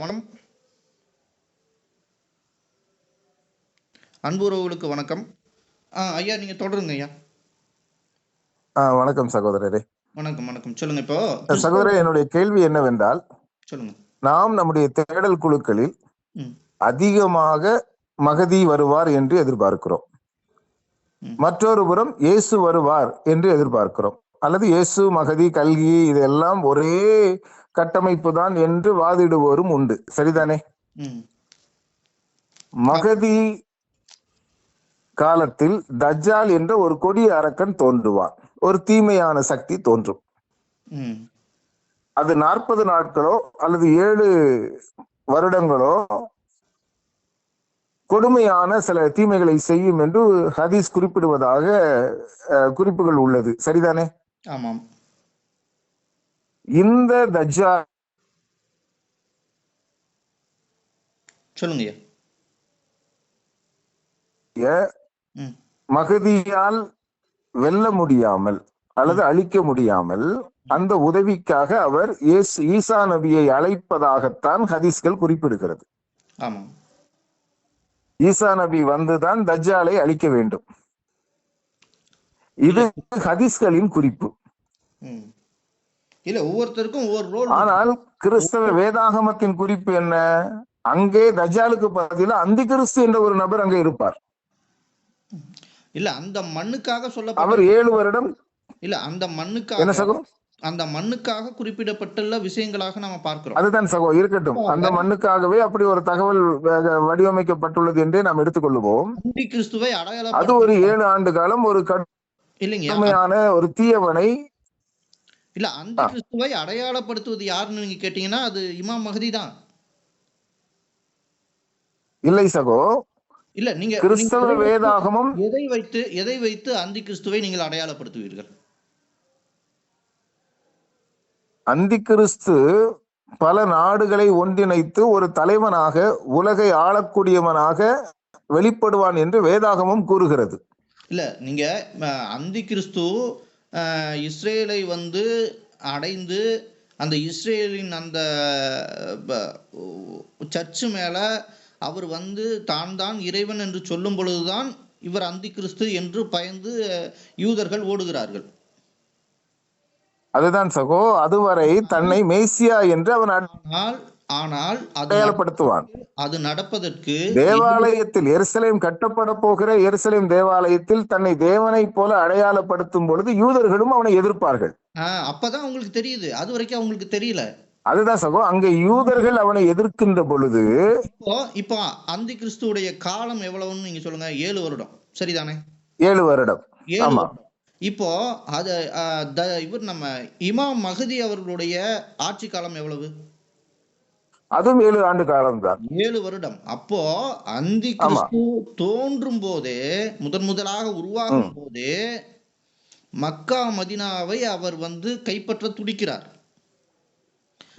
வணக்கம். அன்பு உறவுகளுக்கு வணக்கம். ஐயா நீங்க தொடருங்க ஐயா. வணக்கம் சகோதரரே. வணக்கம் வணக்கம். சொல்லுங்க. இப்போ சகோதரர், என்னுடைய கேள்வி என்னவென்றால், சொல்லுங்க. நாம் நம்முடைய தேடல் குழுக்களில் அதிகமாக மகதி வருவார் என்று எதிர்பார்க்கிறோம். மற்றொரு புறம் இயேசு வருவார் என்று எதிர்பார்க்கிறோம். அல்லது இயேசு, மகதி, கல்கி இதெல்லாம் ஒரே கட்டமைப்பு தான் என்று வாதிடுவோரும் உண்டு. சரிதானே? மகதி காலத்தில் தஜ்ஜால் என்ற ஒரு கொடிய அரக்கன் தோன்றுவான். ஒரு தீமையான சக்தி தோன்றும். அது 40 நாட்களோ அல்லது 7 வருடங்களோ கொடுமையான சில தீமைகளை செய்யும் என்று ஹதீஸ் குறிப்பிடுவதாக குறிப்புகள் உள்ளது. சரிதானே? ஆமாம். இந்த தஜ்ஜால் சொல்லுங்க மகதியால் வெல்ல முடியாமல் அல்லது அழிக்க முடியாமல் அந்த உதவிக்காக அவர் ஈசா நபியை அழைப்பதாகத்தான் ஹதீஸ்கள் குறிப்பிடுகிறது. ஈசா நபி வந்துதான் தஜ்ஜாலை அழிக்க வேண்டும். இது ஹதீஸ்களின் குறிப்பு. இல்ல, ஒவ்வொருத்தருக்கும் ஒவ்வொரு ரோல். ஆனால் கிறிஸ்தவ வேதாகமத்தின் குறிப்பு என்ன? அங்கே தஜ்ஜாலுக்கு பதிலா அந்தி கிறிஸ்து என்ற ஒரு நபர் அங்கே இருப்பார். இல்ல, அந்த மண்ணுக்காக சொல்ல அவர் 7 வருடம் இல்ல, அந்த மண்ணுக்காக என்ன சகோ அந்த மண்ணுக்காக குறிப்பிடப்பட்டுள்ள விஷயங்களாக நாம பார்க்கிறோம். அதுதான் சகோ, இருக்கட்டும். அந்த மண்ணுக்காகவே அப்படி ஒரு தகவல் வடிவமைக்கப்பட்டுள்ளது என்றே நாம் எடுத்துக்கொள்ளுவோம். அந்தி கிறிஸ்துவை அடையாளம் அது ஒரு 7 ஆண்டு காலம் ஒரு கடுமையான ஒரு தீயவனை. இல்ல, அந்தி கிறிஸ்துவை அடையாளப்படுத்துவது யாருன்னு நீங்க கேட்டீங்கன்னா அது இமாம் மஹதி தான். இல்லை சகோ, இல்ல, நீங்க கிறிஸ்தவ வேதாகமம் எதை வைத்து அந்தி கிறிஸ்துவை நீங்கள் அடையாளப்படுத்துவீர்கள்? அந்தி கிறிஸ்து பல நாடுகளை ஒன்றிணைத்து ஒரு தலைவனாக, உலகை ஆளக்கூடியவனாக வெளிப்படுவான் என்று வேதாகமம் கூறுகிறது. இல்ல, நீங்க அந்தி கிறிஸ்து இஸ்ரேலை அடைந்து அந்த இஸ்ரேலின் அந்த சர்ச்சு மேல அவர் தான் இறைவன் என்று சொல்லும் பொழுதுதான் இவர் அந்தி கிறிஸ்து என்று பயந்து யூதர்கள் ஓடுகிறார்கள். அதுதான் சகோ, அதுவரை தன்னை மேசியா என்று அவன் ஆனால் அடையாளப்படுத்துவான். அது நடப்பதற்கு தேவாலயத்தில் எருசலேம் கட்டப்பட போகிற எருசலேம் தேவாலயத்தில் தன்னை தேவனை போல அடையாளப்படுத்தும் பொழுது யூதர்களும் அவனை எதிர்ப்பார்கள். அப்பதான் உங்களுக்கு தெரியுது, அது வரைக்கும் அவங்களுக்கு தெரியல. அதுதான் சகோ, அங்க யூதர்கள் அவனை எதிர்க்கின்ற பொழுது இப்போ அந்தி கிறிஸ்துவுடைய காலம் எவ்வளவுன்னு நீங்க சொல்லுங்க. 7 வருடம். சரிதானே? 7 வருடம். ஆமா. இப்போ இவர் நம்ம இமாம் மஹதி அவர்களுடைய ஆட்சி காலம் எவ்வளவு? அதுவும் 7 ஆண்டு காலம் தான். 7 வருடம். அப்போ அந்தி கிறிஸ்து தோன்றும் போதே, முதலாக உருவாகும் போதே மக்கா மதினாவை அவர் கைப்பற்ற துடிக்கிறார்.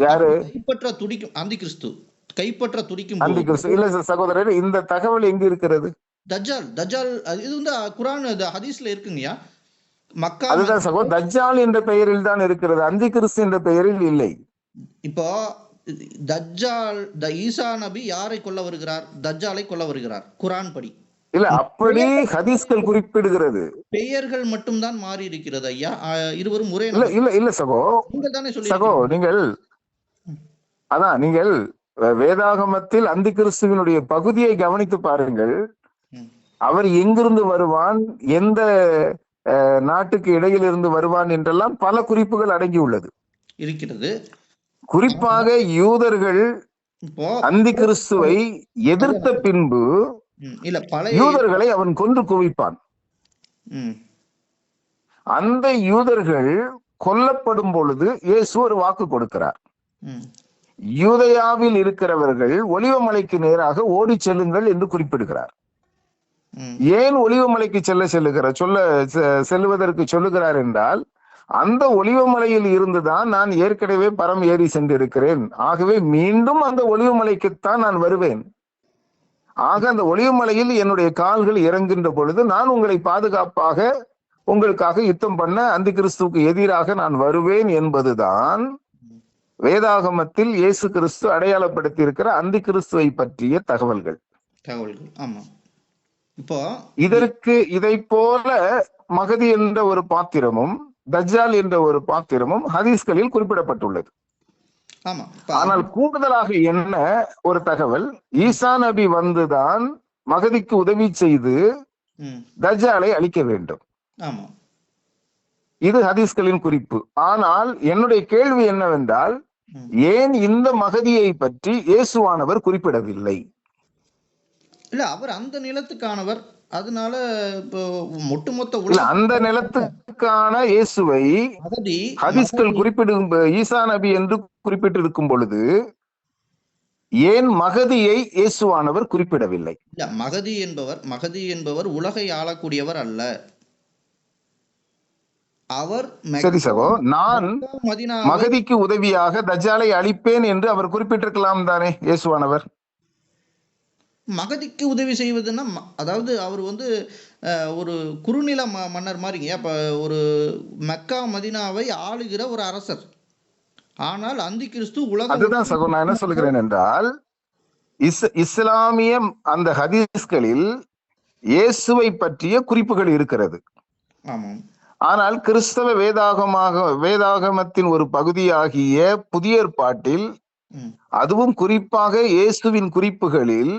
யாரு கைப்பற்ற துடிக்கும்? அந்தி கிறிஸ்து கைப்பற்ற துடிக்கும். இல்ல சகோதரர், இந்த தகவல் எங்க இருக்கிறது? தஜ்ஜால் இது குர்ஆன் ஹதீஸ்ல இருக்குங்கயா. மக்கா. அதுதான் சகோ, தஜ்ஜால் என்ற பெயரில் தான் இருக்கிறது, அந்தி கிறிஸ்து என்ற பெயரில் இல்லை. இப்போ தஜ்ஜால் ஈசா நபி யாரை கொல்ல வருகிறார்? தஜ்ஜாலை கொல்ல வருகிறார் குர்ஆன் படி. இல்ல, அப்படி ஹதீஸ்கள் குறிப்பிடுகிறது. பெயர்கள் மட்டும் தான் மாறி இருக்கிறது ஐயா. இருவரும் ஒரே. இல்ல சகோ, நீங்கள் தானே சொல்லி சகோ, நீங்கள் வேதாகமத்தில் அந்தி கிறிஸ்துவினுடைய பகுதியை கவனித்து பாருங்கள். அவர் எங்கிருந்து வருவான், எந்த நாட்டுக்கு இடையில் இருந்து வருவான் என்றெல்லாம் பல குறிப்புகள் அடங்கி உள்ளது இருக்கிறது. குறிப்பாக யூதர்கள் அந்தி கிறிஸ்துவை எதிர்த்த பின்பு யூதர்களை அவன் கொன்று குவிப்பான். அந்த யூதர்கள் கொல்லப்படும் பொழுது இயேசு ஒரு வாக்கு கொடுக்கிறார். யூதயாவில் இருக்கிறவர்கள் ஒலிவமலைக்கு நேராக ஓடி செல்லுங்கள் என்று குறிப்பிடுகிறார். ஏன் ஒலிவமலைக்கு செல்லுவதற்கு சொல்லுகிறார் என்றால், அந்த ஒலிவமலையில் இருந்துதான் நான் ஏற்கனவே பரம் ஏறி சென்றிருக்கிறேன். ஆகவே மீண்டும் அந்த ஒலிவமலைக்குத்தான் நான் வருவேன். ஆக அந்த ஒலிவமலையில் என்னுடைய கால்கள் இறங்குகின்ற பொழுது நான் உங்களை பாதுகாப்பாக உங்களுக்காக யுத்தம் பண்ண அந்தி கிறிஸ்துவுக்கு எதிராக நான் வருவேன் என்பதுதான் வேதாகமத்தில் இயேசு கிறிஸ்து அடையாளப்படுத்தி இருக்கிற அந்தி கிறிஸ்துவை பற்றிய தகவல்கள். ஆமா. இப்போ இதற்கு இதை போல மகதி என்ற ஒரு பாத்திரமும் தஜ்ஜால் என்ற ஒரு பாத்திரமும் ஹதீஸ்களில் குறிப்பிடப்பட்டுள்ளது. ஆனால் கூடுதலாக என்ன ஒரு தகவல், ஈசா நபி வந்துதான் மகதிக்கு உதவி செய்து தஜ்ஜாலை அழிக்க வேண்டும். இது ஹதீஸ்களின் குறிப்பு. ஆனால் என்னுடைய கேள்வி என்னவென்றால், ஏன் இந்த மகதியை பற்றி இயேசுவானவர் குறிப்பிடவில்லை? இல்ல, அவர் அந்த நிலத்துக்கானவர், அதனால ஒட்டுமொத்த அந்த நிலத்துக்கான இயேசுவை ஹதீஸ்கள் குறிப்பிடும் ஈசா நபி என்று குறிப்பிட்டிருக்கும் பொழுது ஏன் மகதியை இயேசுவானவர் குறிப்பிடவில்லை? மகதி என்பவர் உலகை ஆளக்கூடியவர் அல்ல. அவர் சரி சகோ, நான் மகதிக்கு உதவியாக தஜ்ஜாலை அழிப்பேன் என்று அவர் குறிப்பிட்டிருக்கலாம் தானே இயேசுவானவர்? மகதிக்கு உதவி செய்வதுன்னா, அதாவது அவர் ஒரு குறுநில மன்னர் மாதிரிங்க. அப்ப ஒரு மக்கா மதினாவை ஆளுகிற ஒரு அரசர். ஆனால் அந்தி கிறிஸ்து உலகம். அதுதான் சகோ, நான் என்ன சொல்கிறேன் என்றால், இஸ்லாமிய அந்த ஹதீஸ்களில் இயேசுவை பற்றிய குறிப்புகள் இருக்கிறது. ஆமாம். ஆனால் கிறிஸ்தவ வேதாகமத்தின் ஒரு பகுதியாகிய புதிய ஏற்பாட்டில், அதுவும் குறிப்பாக இயேசுவின் குறிப்புகளில்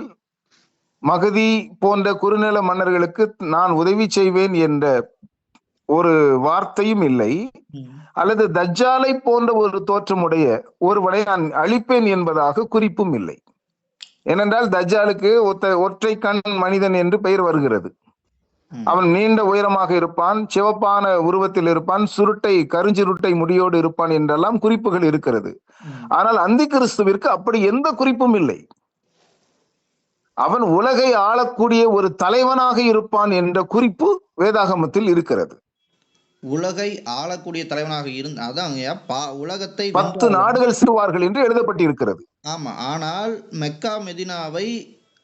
மகதி போன்ற குறுநில மன்னர்களுக்கு நான் உதவி செய்வேன் என்ற ஒரு வார்த்தையும் இல்லை, அல்லது தஜ்ஜாலை போன்ற ஒரு தோற்றமுடைய ஒருவனை நான் அழிப்பேன் என்பதாக குறிப்பும் இல்லை. ஏனென்றால் தஜ்ஜாலுக்கு ஒற்றை கண் மனிதன் என்று பெயர் வருகிறது. அவன் நீண்ட உயரமாக இருப்பான், சிவப்பான உருவத்தில் இருப்பான், கருஞ்சுருட்டை முடியோடு இருப்பான் என்றெல்லாம் குறிப்புகள் இருக்கிறது. ஆனால் அந்தி கிறிஸ்துவிற்கு அப்படி எந்த குறிப்பும் இல்லை. அவன் உலகை ஆளக்கூடிய ஒரு தலைவனாக இருப்பான் என்ற குறிப்பு வேதாகமத்தில் இருக்கிறது. உலகை ஆளக்கூடிய தலைவனாக அதான் உலகத்தை 10 நாடுகள் சிறுவார்கள் என்று எழுதப்பட்டிருக்கிறது. ஆமா. ஆனால் மெக்கா மெதினாவை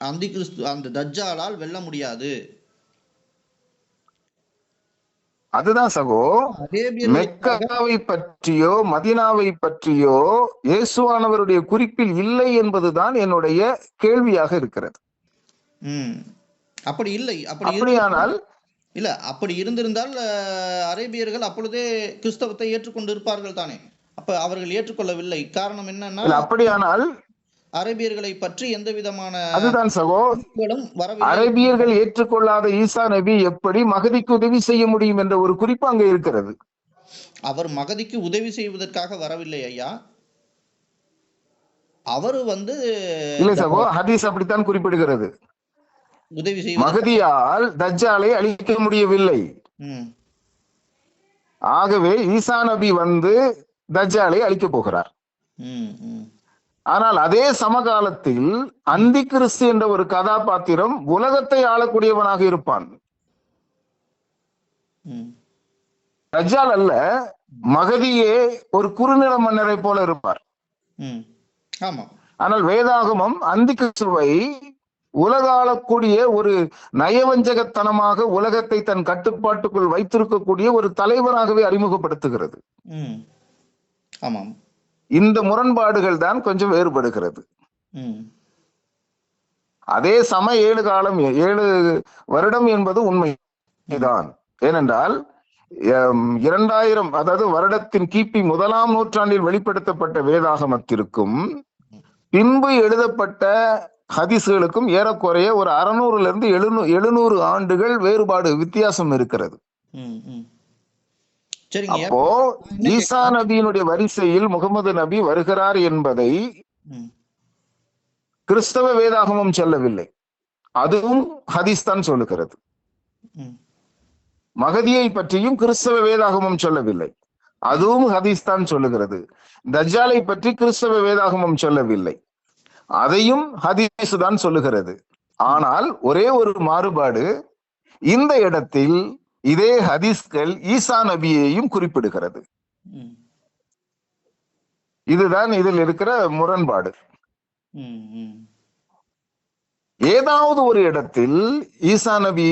அந்தி கிறிஸ்து அந்த தஜ்ஜாலால் வெல்ல முடியாது. அதுதான் சகோ, மெக்காவை பற்றியோ மதீனாவை பற்றியோ இயேசுவானவருடைய குறிப்பில் இல்லை என்பதுதான் என்னுடைய கேள்வியாக இருக்கிறது. அப்படி இல்லை. அப்படியானால் இல்ல, அப்படி இருந்திருந்தால் அரேபியர்கள் அப்பொழுதே கிறிஸ்தவத்தை ஏற்றுக்கொண்டு இருப்பார்கள் தானே. அப்ப அவர்கள் ஏற்றுக்கொள்ளவில்லை. காரணம் என்னன்னா, அப்படியானால் அரேபியர்களை பற்றி எந்த விதமான அதுதான் சகோ, அரேபியர்கள் ஏற்றுக்கொள்ளாத ஈசா நபி எப்படி மகதிக்கு உதவி செய்ய முடியும் என்ற ஒரு குறிப்பு அங்கே இருக்கிறது. அவர் மகதிக்கு உதவி செய்வதற்காக வரவில்லை ஐயா. அவர் இல்லை சகோ, ஹதீஸ் அப்படித்தான் குறிப்பிடுகிறது. உதவி செய்ய மகதியால் தஜ்ஜாலை அழிக்க முடியவில்லை. ஆகவே ஈசா நபி தஜ்ஜாலை அழிக்க போகிறார். ஆனால் அதே சமகாலத்தில் அந்தி கிறிஸ்து என்ற ஒரு கதாபாத்திரம் உலகத்தை ஆளக்கூடியவனாக இருப்பான். தஜ்ஜால் அல்ல, மகதியே ஒரு குறுநில மன்னரை போல இருப்பார். ஆனால் வேதாகமம் அந்தி கிறிஸ்துவை உலக ஆளக்கூடிய ஒரு நயவஞ்சகத்தனமாக உலகத்தை தன் கட்டுப்பாட்டுக்குள் வைத்திருக்கக்கூடிய ஒரு தலைவராகவே அறிமுகப்படுத்துகிறது. இந்த முரண்பாடுகள் தான் கொஞ்சம் வேறுபடுகிறது. அதே 7 வருடம் என்பது உண்மைதான். ஏனென்றால் 2000 அதாவது வருடத்தின் கிபி 1ஆம் நூற்றாண்டில் வெளிப்படுத்தப்பட்ட வேதாகமத்திற்கும் பின்பு எழுதப்பட்ட ஹதீஸ்களுக்கும் ஏறக்குறைய ஒரு 600 700 ஆண்டுகள் வேறுபாடு, வித்தியாசம் இருக்கிறது. அப்போ ஈசா நபியினுடைய வரிசையில் முகமது நபி வருகிறார் என்பதை கிறிஸ்தவ வேதாகமம் சொல்லவில்லை, அதுவும் ஹதீஸ் தான் சொல்லுகிறது. மகதியை பற்றியும் கிறிஸ்தவ வேதாகமம் சொல்லவில்லை, அதுவும் ஹதீஸ் தான் சொல்லுகிறது. தஜ்ஜாலை பற்றி கிறிஸ்தவ வேதாகமம் சொல்லவில்லை, அதையும் ஹதீஸ் தான் சொல்லுகிறது. ஆனால் ஒரே ஒரு மாறுபாடு, இந்த இடத்தில் இதே ஹதீஸ்கள் ஈசா நபியையும் குறிப்பிடுகிறது. இதுதான் இதில் இருக்கிற முரண்பாடு. ஏதாவது ஒரு இடத்தில் ஈசா நபி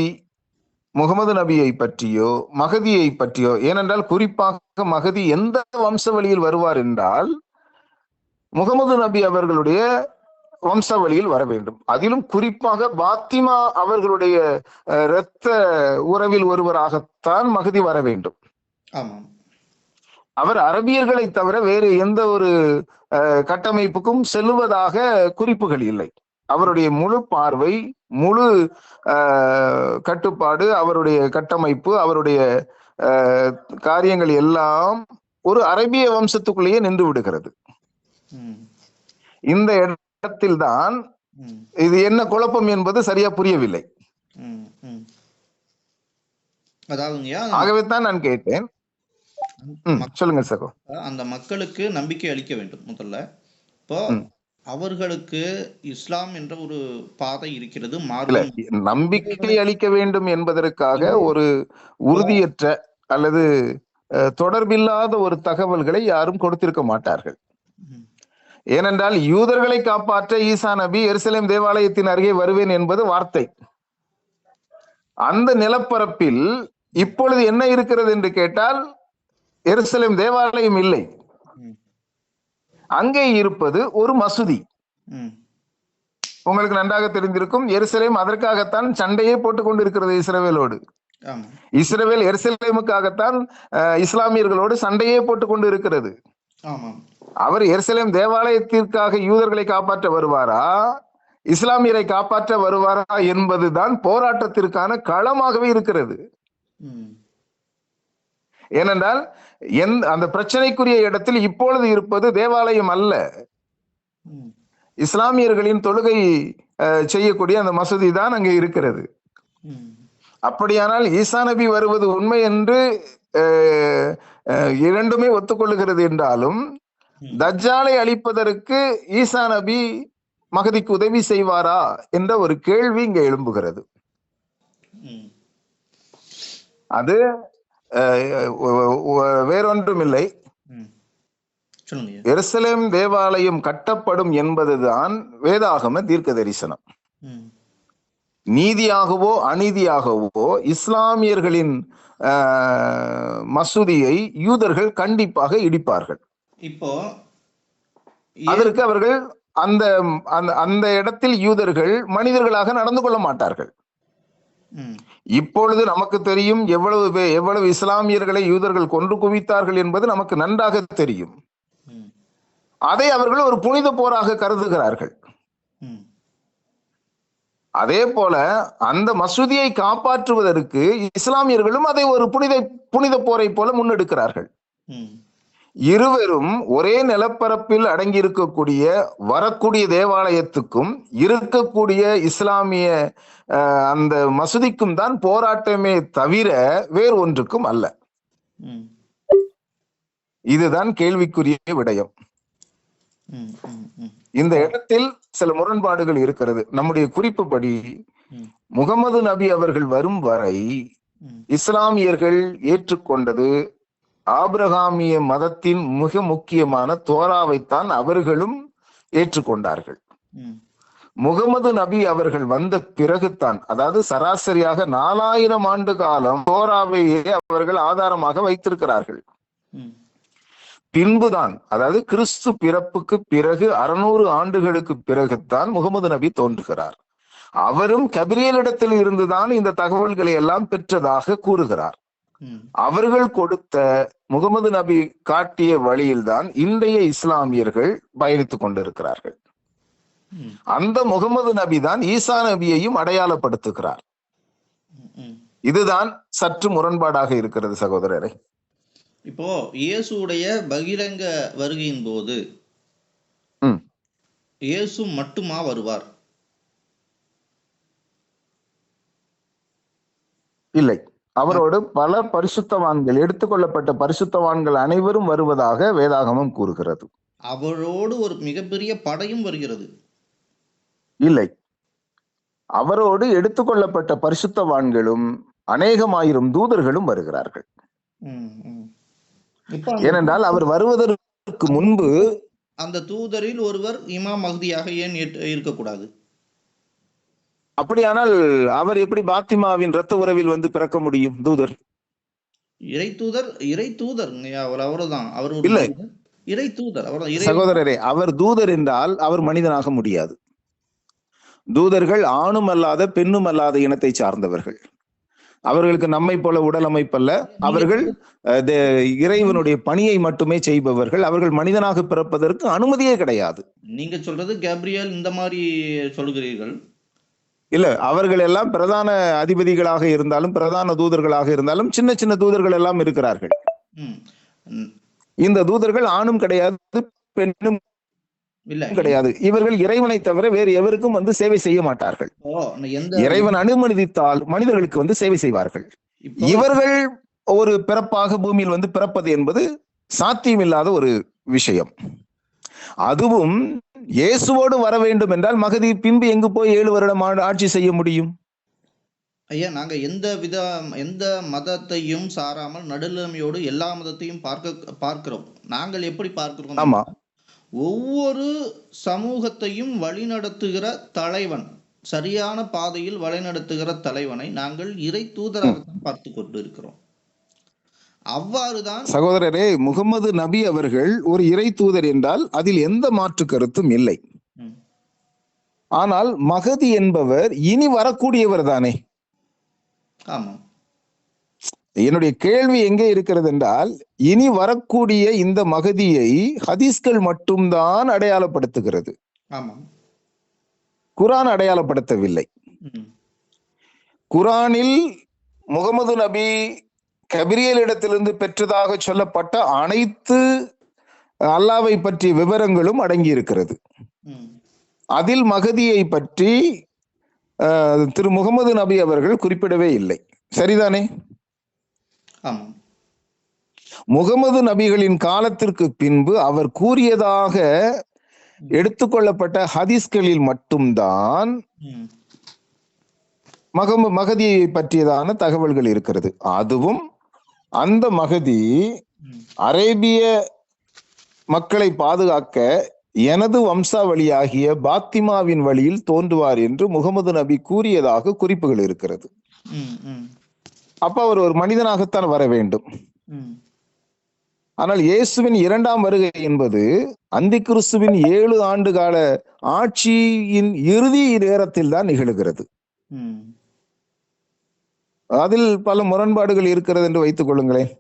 முகமது நபியை பற்றியோ மகதியை பற்றியோ, ஏனென்றால் குறிப்பாக மகதி எந்த வம்ச வழியில் வருவார் என்றால் முகமது நபி அவர்களுடைய வம்சாவளியில் வர வேண்டும். அதிலும் குறிப்பாக பாத்திமா அவர்களுடைய இரத்த உறவில் ஒருவராகத்தான் மகதி வர வேண்டும். அவர் அரபியர்களை தவிர வேறு எந்த ஒரு கட்டமைப்புக்கும் செல்லுவதாக குறிப்புகள் இல்லை. அவருடைய முழு பார்வை, முழு கட்டுப்பாடு, அவருடைய கட்டமைப்பு, அவருடைய காரியங்கள் எல்லாம் ஒரு அரபிய வம்சத்துக்குள்ளேயே நின்று விடுகிறது. இந்த இடத்தில்தான் இது என்ன குழப்பம் என்பது சரியா புரியவில்லை. ஆகவே தான் நான் கேட்டேன். சொல்லுங்க சகோ. அந்த மக்களுக்கு நம்பிக்கை அளிக்க வேண்டும் முதல்ல. இப்போ அவர்களுக்கு இஸ்லாம் என்ற ஒரு பாதை இருக்கிறது. நம்பிக்கை அளிக்க வேண்டும் என்பதற்காக ஒரு உறுதியற்ற அல்லது தொடர்பில்லாத ஒரு தகவல்களை யாரும் கொடுத்திருக்க மாட்டார்கள். ஏனென்றால் யூதர்களை காப்பாற்ற ஈசா நபி எருசலேம் தேவாலயத்தின் அருகே வருவேன் என்பது வார்த்தை. அந்த நிலப்பரப்பில் இப்பொழுது என்ன இருக்கிறது என்று கேட்டால் எருசலேம் தேவாலயம் இல்லை. அங்கே இருப்பது ஒரு மசூதி. உங்களுக்கு நன்றாக தெரிந்திருக்கும், எருசலேம் அதற்காகத்தான் சண்டையே போட்டுக் கொண்டிருக்கிறது இஸ்ரவேலோடு. இஸ்ரவேல் எருசலேமுக்காகத்தான் இஸ்லாமியர்களோடு சண்டையே போட்டுக் கொண்டு இருக்கிறது. அவர் எருசலேம் தேவாலயத்திற்காக யூதர்களை காப்பாற்ற வருவாரா, இஸ்லாமியரை காப்பாற்ற வருவாரா என்பதுதான் போராட்டத்திற்கான களமாகவே இருக்கிறது. ஏனென்றால் அந்த பிரச்சனைக்குரிய இடத்தில் இப்பொழுது இருப்பது தேவாலயம் அல்ல, இஸ்லாமியர்களின் தொழுகை செய்யக்கூடிய அந்த மசூதி தான் அங்கே இருக்கிறது. அப்படியானால் ஈசா நபி வருவது உண்மை என்று இரண்டுமே ஒத்துக்கொள்ளுகிறது என்றாலும், தஜ்ஜாலை அழிப்பதற்கு ஈசா நபி மகதிக்கு உதவி செய்வாரா என்ற ஒரு கேள்வி இங்கே எழும்புகிறது. அது வேறொன்றும் இல்லை, எருசலேம் தேவாலயம் கட்டப்படும் என்பதுதான் வேதாகம தீர்க்க தரிசனம். நீதியாகவோ அநீதியாகவோ இஸ்லாமியர்களின் மசூதியை யூதர்கள் கண்டிப்பாக இடிப்பார்கள். இப்போ அதற்கு அவர்கள் அந்த அந்த இடத்தில் யூதர்கள் மனிதர்களாக நடந்து கொள்ள மாட்டார்கள். இப்பொழுது நமக்கு தெரியும் எவ்வளவு இஸ்லாமியர்களை யூதர்கள் கொன்று குவித்தார்கள் என்பது நமக்கு நன்றாக தெரியும். அதை அவர்கள் ஒரு புனித போராக கருதுகிறார்கள். அதே போல அந்த மசூதியை காப்பாற்றுவதற்கு இஸ்லாமியர்களும் அதை ஒரு புனித போரை போல முன்னெடுக்கிறார்கள். இருவரும் ஒரே நிலப்பரப்பில் அடங்கி இருக்கக்கூடிய வரக்கூடிய தேவாலயத்துக்கும் இருக்கக்கூடிய இஸ்லாமிய அந்த மசூதிக்கும் தான் போராட்டமே தவிர வேறு ஒன்றுக்கும் அல்ல. இதுதான் கேள்விக்குரிய விடயம். இந்த இடத்தில் சில முரண்பாடுகள் இருக்கிறது. நம்முடைய குறிப்புப்படி முகமது நபி அவர்கள் வரும் வரை இஸ்லாமியர்கள் ஏற்றுக்கொண்டது ஆபிரகாமிய மதத்தின் மிக முக்கியமான தோராவைத்தான் அவர்களும் ஏற்றுக்கொண்டார்கள். முகமது நபி அவர்கள் வந்த பிறகுதான், அதாவது சராசரியாக 4000 ஆண்டு காலம் தோராவையே அவர்கள் ஆதாரமாக வைத்திருக்கிறார்கள். பின்புதான், அதாவது கிறிஸ்து பிறப்புக்கு பிறகு 600 ஆண்டுகளுக்கு பிறகுதான் முகமது நபி தோன்றுகிறார். அவரும் கபிரியலிடத்தில் இருந்துதான் இந்த தகவல்களை எல்லாம் பெற்றதாக கூறுகிறார். அவர்கள் கொடுத்த முகமது நபி காட்டிய வழியில்தான் இன்றைய இஸ்லாமியர்கள் பயணித்துக் கொண்டிருக்கிறார்கள். அந்த முகமது நபி தான் ஈசா நபியையும் அடையாளப்படுத்துகிறார். இதுதான் சற்று முரண்பாடாக இருக்கிறது சகோதரரை. இப்போ இயேசுடைய பகிரங்க வருகையின் போது இயேசு மட்டுமா வருவார்? இல்லை, அவரோடு பல பரிசுத்தவான்கள், எடுத்துக்கொள்ளப்பட்ட பரிசுத்தவான்கள் அனைவரும் வருவதாக வேதாகமம் கூறுகிறது. அவரோடு ஒரு மிகப்பெரிய படையும் வருகிறது. இல்லை, அவரோடு எடுத்துக்கொள்ளப்பட்ட பரிசுத்தவான்களும் அநேகமாயிரம் தூதர்களும் வருகிறார்கள். ஏனென்றால் அவர் வருவதற்கு முன்பு அந்த தூதரில் ஒருவர் இமாம் மஹ்தியாக ஏன் இருக்கக்கூடாது? அப்படியானால் அவர் எப்படி பாத்திமாவின் இரத்த உறவில் வந்து பிறக்க முடியும்? தூதர், இறை தூதர் அவ்வளவுதான். அவர் இல்லை, இறை தூதர் அவர் சகோதரரே, அவர் தூதர் என்றால் அவர் மனிதனாக முடியாது. தூதர்கள் ஆணும் அல்லாத பெண்ணும் அல்லாத இனத்தை சார்ந்தவர்கள். அவர்களுக்கு நம்மை போல உடல் அமைப்பல்ல. அவர்கள் இறைவனுடைய பணியை மட்டுமே செய்பவர்கள். அவர்கள் மனிதனாக பிறப்பதற்கு அனுமதியே கிடையாது. நீங்க சொல்றது கேப்ரியல் இந்த மாதிரி சொல்கிறீர்கள். இல்ல, அவர்கள் எல்லாம் பிரதான அதிபதிகளாக இருந்தாலும் பிரதான தூதர்களாக இருந்தாலும் சின்ன சின்ன தூதர்கள் எல்லாம் இருக்கிறார்கள். இந்த தூதர்கள் ஆணும் கிடையாது, பெண்ணும் கிடையாது. இவர்கள் இறைவனை தவிர வேறு எவருக்கும் வந்து சேவை செய்ய மாட்டார்கள். இறைவன் அனுமதித்தால் மனிதர்களுக்கு வந்து சேவை செய்வார்கள். இவர்கள் ஒரு பிறப்பாக பூமியில் வந்து பிறப்பது என்பது சாத்தியமில்லாத ஒரு விஷயம். அதுவும் இயேசுவோடு வர வேண்டும் என்றால் மகதி பின்பு எங்கு போய் 7 வருடம் ஆட்சி செய்ய முடியும்? ஐயா, நாங்க எந்த மதத்தையும் சாராமல் நடுநிலைமையோடு எல்லா மதத்தையும் பார்க்கிறோம். நாங்கள் எப்படி பார்க்கிறோம்? ஆமா, ஒவ்வொரு சமூகத்தையும் வழிநடத்துகிற தலைவன், சரியான பாதையில் வழிநடத்துகிற தலைவனை நாங்கள் இறை தூதராக பார்த்து கொண்டு இருக்கிறோம். அவ்வாறுதான் சகோதரரே, முகமது நபி அவர்கள் ஒரு இறை தூதர் என்றால் அதில் எந்த மாற்று கருத்தும் இல்லை. ஆனால் மகதி என்பவர் இனி வரக்கூடியவர் தானே. ஆமா, என்னுடைய கேள்வி எங்கே இருக்கிறது என்றால், இனி வரக்கூடிய இந்த மகதியை ஹதீஸ்கள் மட்டும்தான் அடையாளப்படுத்துகிறது. குர்ஆன் அடையாளப்படுத்தவில்லை. குர்ஆனில் முகமது நபி கபிரியலிடத்திலிருந்து பெற்றதாக சொல்லப்பட்ட அனைத்து அல்லாவை பற்றிய விவரங்களும் அடங்கி இருக்கிறது. அதில் மகதியை பற்றி திரு முகமது நபி அவர்கள் குறிப்பிடவே இல்லை. சரிதானே? முகமது நபிகளின் காலத்திற்கு பின்பு அவர் கூறியதாக எடுத்துக்கொள்ளப்பட்ட ஹதீஸ்களில் மட்டும்தான் மகதியை பற்றியதான தகவல்கள் இருக்கிறது. அதுவும் அந்த மகதி அரேபிய மக்களை பாதுகாக்க எனது வம்சாவளியாகிய பாத்திமாவின் வழியில் தோன்றுவார் என்று முகமது நபி கூறியதாக குறிப்புகள் இருக்கிறது. அப்ப அவர் ஒரு மனிதனாகத்தான் வர வேண்டும். ஆனால் இயேசுவின் 2ஆம் வருகை என்பது அந்தி கிறிஸ்துவின் 7 ஆண்டு கால ஆட்சியின் இறுதி நேரத்தில் தான் நிகழ்கிறது. அதில் பல முரண்பாடுகள் இருக்கிறது என்று வைத்துக் கொள்ளுங்களேன்.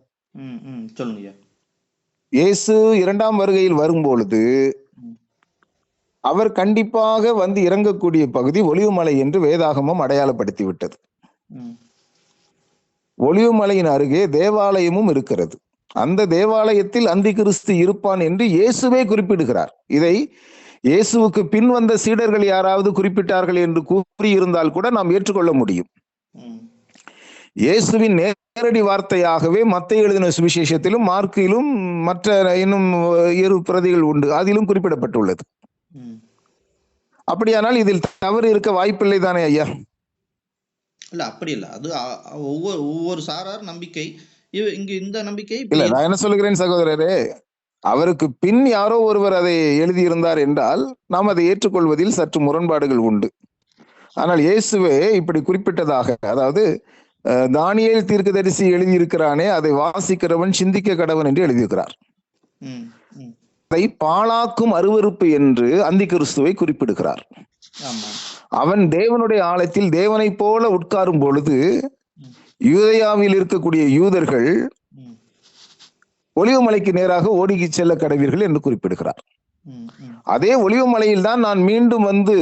இயேசு 2ஆம் வருகையில் வரும்பொழுது அவர் கண்டிப்பாக வந்து இறங்கக்கூடிய பகுதி ஒலிவுமலை என்று வேதாகமம் அடையாளப்படுத்தி விட்டது. ஒலிவுமலையின் அருகே தேவாலயமும் இருக்கிறது. அந்த தேவாலயத்தில் அந்தி கிறிஸ்து இருப்பான் என்று இயேசுவே குறிப்பிடுகிறார். இதை இயேசுவுக்கு பின் வந்த சீடர்கள் யாராவது குறிப்பிட்டார்கள் என்று கூறியிருந்தால் கூட நாம் ஏற்றுக்கொள்ள முடியும். இயேசுவின் நேரடி வார்த்தையாகவே மத்தேயு எழுதின சுவிசேஷத்திலும் மார்க்கிலும் மற்ற இன்னும் 2 பிரதிகள் உண்டு, அதிலும் குறிப்பிடப்பட்டுள்ளது. அப்படியானால் இதில் தவறு இருக்க வாய்ப்பில்லை தானே ஐயா? இல்ல, அப்படி இல்ல. அது ஒவ்வொரு சாரார் நம்பிக்கை. இங்க இந்த நம்பிக்கை இல்ல. நான் என்ன சொல்லுகிறேன் சகோதரரே, அவருக்கு பின் யாரோ ஒருவர் அதை எழுதியிருந்தார் என்றால் நாம் அதை ஏற்றுக்கொள்வதில் சற்று முரண்பாடுகள் உண்டு. ஆனால் இயேசுவே இப்படி குறிப்பிட்டதாக, அதாவது தானியேல் தீர்க்கதரிசி எழுதியிருக்கிறானே, அதை வாசிக்கிறவன் சிந்திக்க கடவன் என்று எழுதியிருக்கிறார். அதை பாழாக்கும் அருவருப்பு என்று அந்தி கிறிஸ்துவை குறிப்பிடுகிறார். அவன் தேவனுடைய ஆலயத்தில் தேவனை போல உட்காரும் பொழுது யூதேயாவில் இருக்கக்கூடிய யூதர்கள் ஒலிவமலைக்கு நேராக ஓடி செல்ல கடவீர்கள் என்று குறிப்பிடுகிறார். அதே ஒலிவமலையில் தான் நான் மீண்டும் வந்து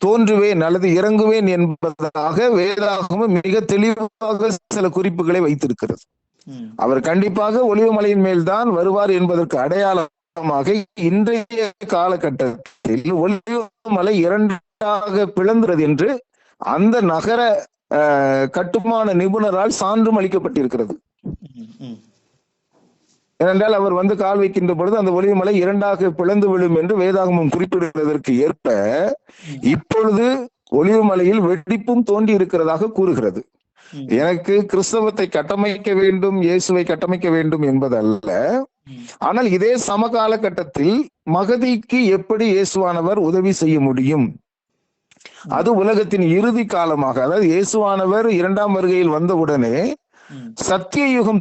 தோன்றுவேன் அல்லது இறங்குவேன் என்பதாக வேதாகமம் மிக தெளிவாக சில குறிப்புகளை வைத்திருக்கிறது. அவர் கண்டிப்பாக ஒலிவமலையின் மேல் தான் வருவார் என்பதற்கு அடையாளமாக இன்றைய காலகட்டத்தில் ஒலிவமலை 2ஆக பிளந்துறது என்று அந்த நகர கட்டுமான நிபுணரால் சான்றும் அளிக்கப்பட்டிருக்கிறது. ஏனென்றால் அவர் வந்து கால் வைக்கின்ற பொழுது அந்த ஒலிவமலை 2ஆக பிளந்து விழும் என்று வேதாகமம் குறிப்பிடுவதற்கு ஏற்ப இப்பொழுது ஒலிவமலையில் வெடிப்பும் தோன்றி இருக்கிறதாக கூறுகிறது. எனக்கு கிறிஸ்தவத்தை கட்டமைக்க வேண்டும், இயேசுவை கட்டமைக்க வேண்டும் என்பதல்ல. ஆனால் இதே சமகால கட்டத்தில் மகதிக்கு எப்படி இயேசுவானவர் உதவி செய்ய முடியும்? அது உலகத்தின் இறுதி காலமாக, அதாவது இயேசுவானவர் 2ஆம் வருகையில் வந்தவுடனே சத்திய யுகம்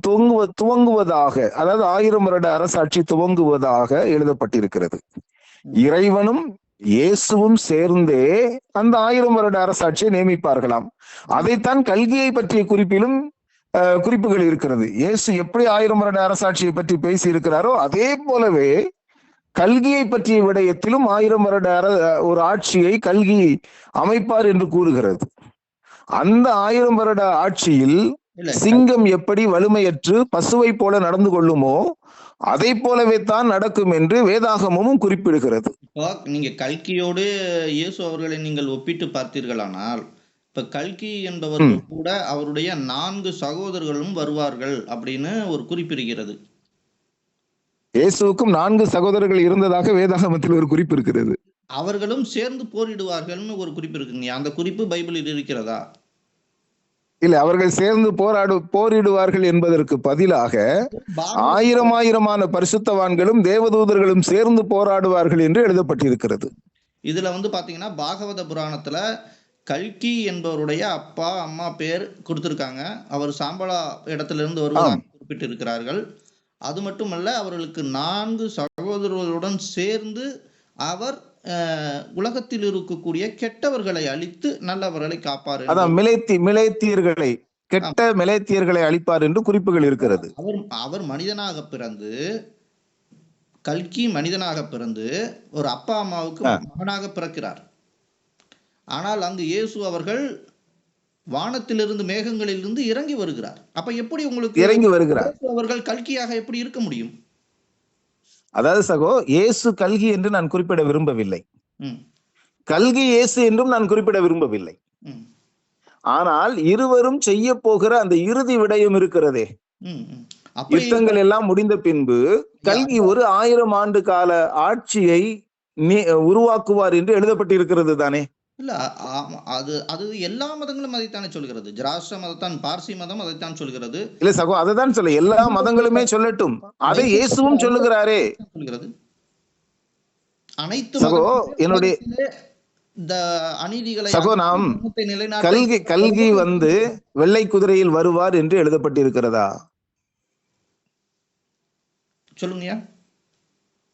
துவங்குவதாக, அதாவது 1000 வருட அரசாட்சி துவங்குவதாக எழுதப்பட்டிருக்கிறது. இறைவனும் இயேசுவும் சேர்ந்தே அந்த 1000 வருட அரசாட்சியை நியமிப்பார்களாம். அதைத்தான் கல்கியை பற்றிய குறிப்பிலும் குறிப்புகள் இருக்கிறது. இயேசு எப்படி 1000 வருட அரசாட்சியை பற்றி பேசி இருக்கிறாரோ அதே போலவே கல்கியை பற்றிய விடயத்திலும் 1000 வருட ஒரு ஆட்சியை கல்கி அமைப்பார் என்று கூறுகிறது. அந்த 1000 வருட ஆட்சியில் சிங்கம் எப்படி வலிமையற்று பசுவை போல நடந்து கொள்ளுமோ அதை போலவே தான் நடக்கும் என்று வேதாகமும் குறிப்பிடுகிறது. நீங்க கல்கியோடு இயேசு அவர்களை நீங்கள் ஒப்பிட்டு பார்த்தீர்களானால், இப்ப கல்கி என்பவர்கள் கூட அவருடைய 4 சகோதரர்களும் வருவார்கள் அப்படின்னு ஒரு குறிப்பிடுகிறது. இயேசுவுக்கும் 4 சகோதரர்கள் இருந்ததாக வேதாகமத்தில் ஒரு குறிப்பு இருக்கிறது. அவர்களும் சேர்ந்து போரிடுவார்கள்னு ஒரு குறிப்பு இருக்குங்க. அந்த குறிப்பு பைபிளில் இருக்கிறதா? இல்ல, அவர்கள் சேர்ந்து போரிடுவார்கள் என்பதற்கு பதிலாக 1000 பரிசுத்தவான்களும் தேவதூதர்களும் சேர்ந்து போராடுவார்கள் என்று எழுதப்பட்டிருக்கிறது. இதுல பாத்தீங்கன்னா பாகவத புராணத்துல கல்கி என்பவருடைய அப்பா அம்மா பேர் கொடுத்திருக்காங்க. அவர் சாம்பலா இடத்துல இருந்து வருவதாக குறிப்பிட்டு இருக்கிறார்கள். அது மட்டுமல்ல, அவர்களுக்கு 4 சகோதரர்களுடன் சேர்ந்து அவர் உலகத்தில் இருக்கக்கூடிய கெட்டவர்களை அழித்து நல்லவர்களை காப்பார். அதான் மிலேத்தியர்களை, கெட்ட மிலேத்தியர்களை அழிப்பார் என்று குறிப்புகள் இருக்கிறது. அவர் மனிதனாக பிறந்து, கல்கி மனிதனாக பிறந்து ஒரு அப்பா அம்மாவுக்கு மகனாக பிறக்கிறார். ஆனால் அங்கு இயேசு அவர்கள் வானத்திலிருந்து மேகங்களிலிருந்து இறங்கி வருகிறார். அப்ப எப்படி உங்களுக்கு இறங்கி வருகிறார்? அவர்கள் கல்கியாக எப்படி இருக்க முடியும்? அதாவது சகோ, இயேசு கல்கி என்று நான் குறிப்பிட விரும்பவில்லை, கல்கி இயேசு என்றும் நான் குறிப்பிட விரும்பவில்லை. ஆனால் இருவரும் செய்ய போகிற அந்த இறுதி விடயம் இருக்கிறதே, யுத்தங்கள் எல்லாம் முடிந்த பின்பு கல்கி ஒரு 1000 ஆண்டு கால ஆட்சியை உருவாக்குவார் என்று எழுதப்பட்டிருக்கிறது தானே? இல்ல, அது எல்லா மதங்களும் அதைத்தானே சொல்கிறது. ஜராஷ்டிர மதத்தான், பார்சி மதம் அதைத்தான் சொல்கிறது. இல்ல சகோ, அதைதான் சொல்ல, எல்லா மதங்களுமே சொல்லட்டும், அதை இயேசுவும் சொல்லுகிறாரே. சொல்கிறது அனைத்து சகோ, என்னுடைய அநீதிகளை சகோ, நாம் கல்கி வெள்ளை குதிரையில் வருவார் என்று எழுதப்பட்டிருக்கிறதா? சொல்லுங்க.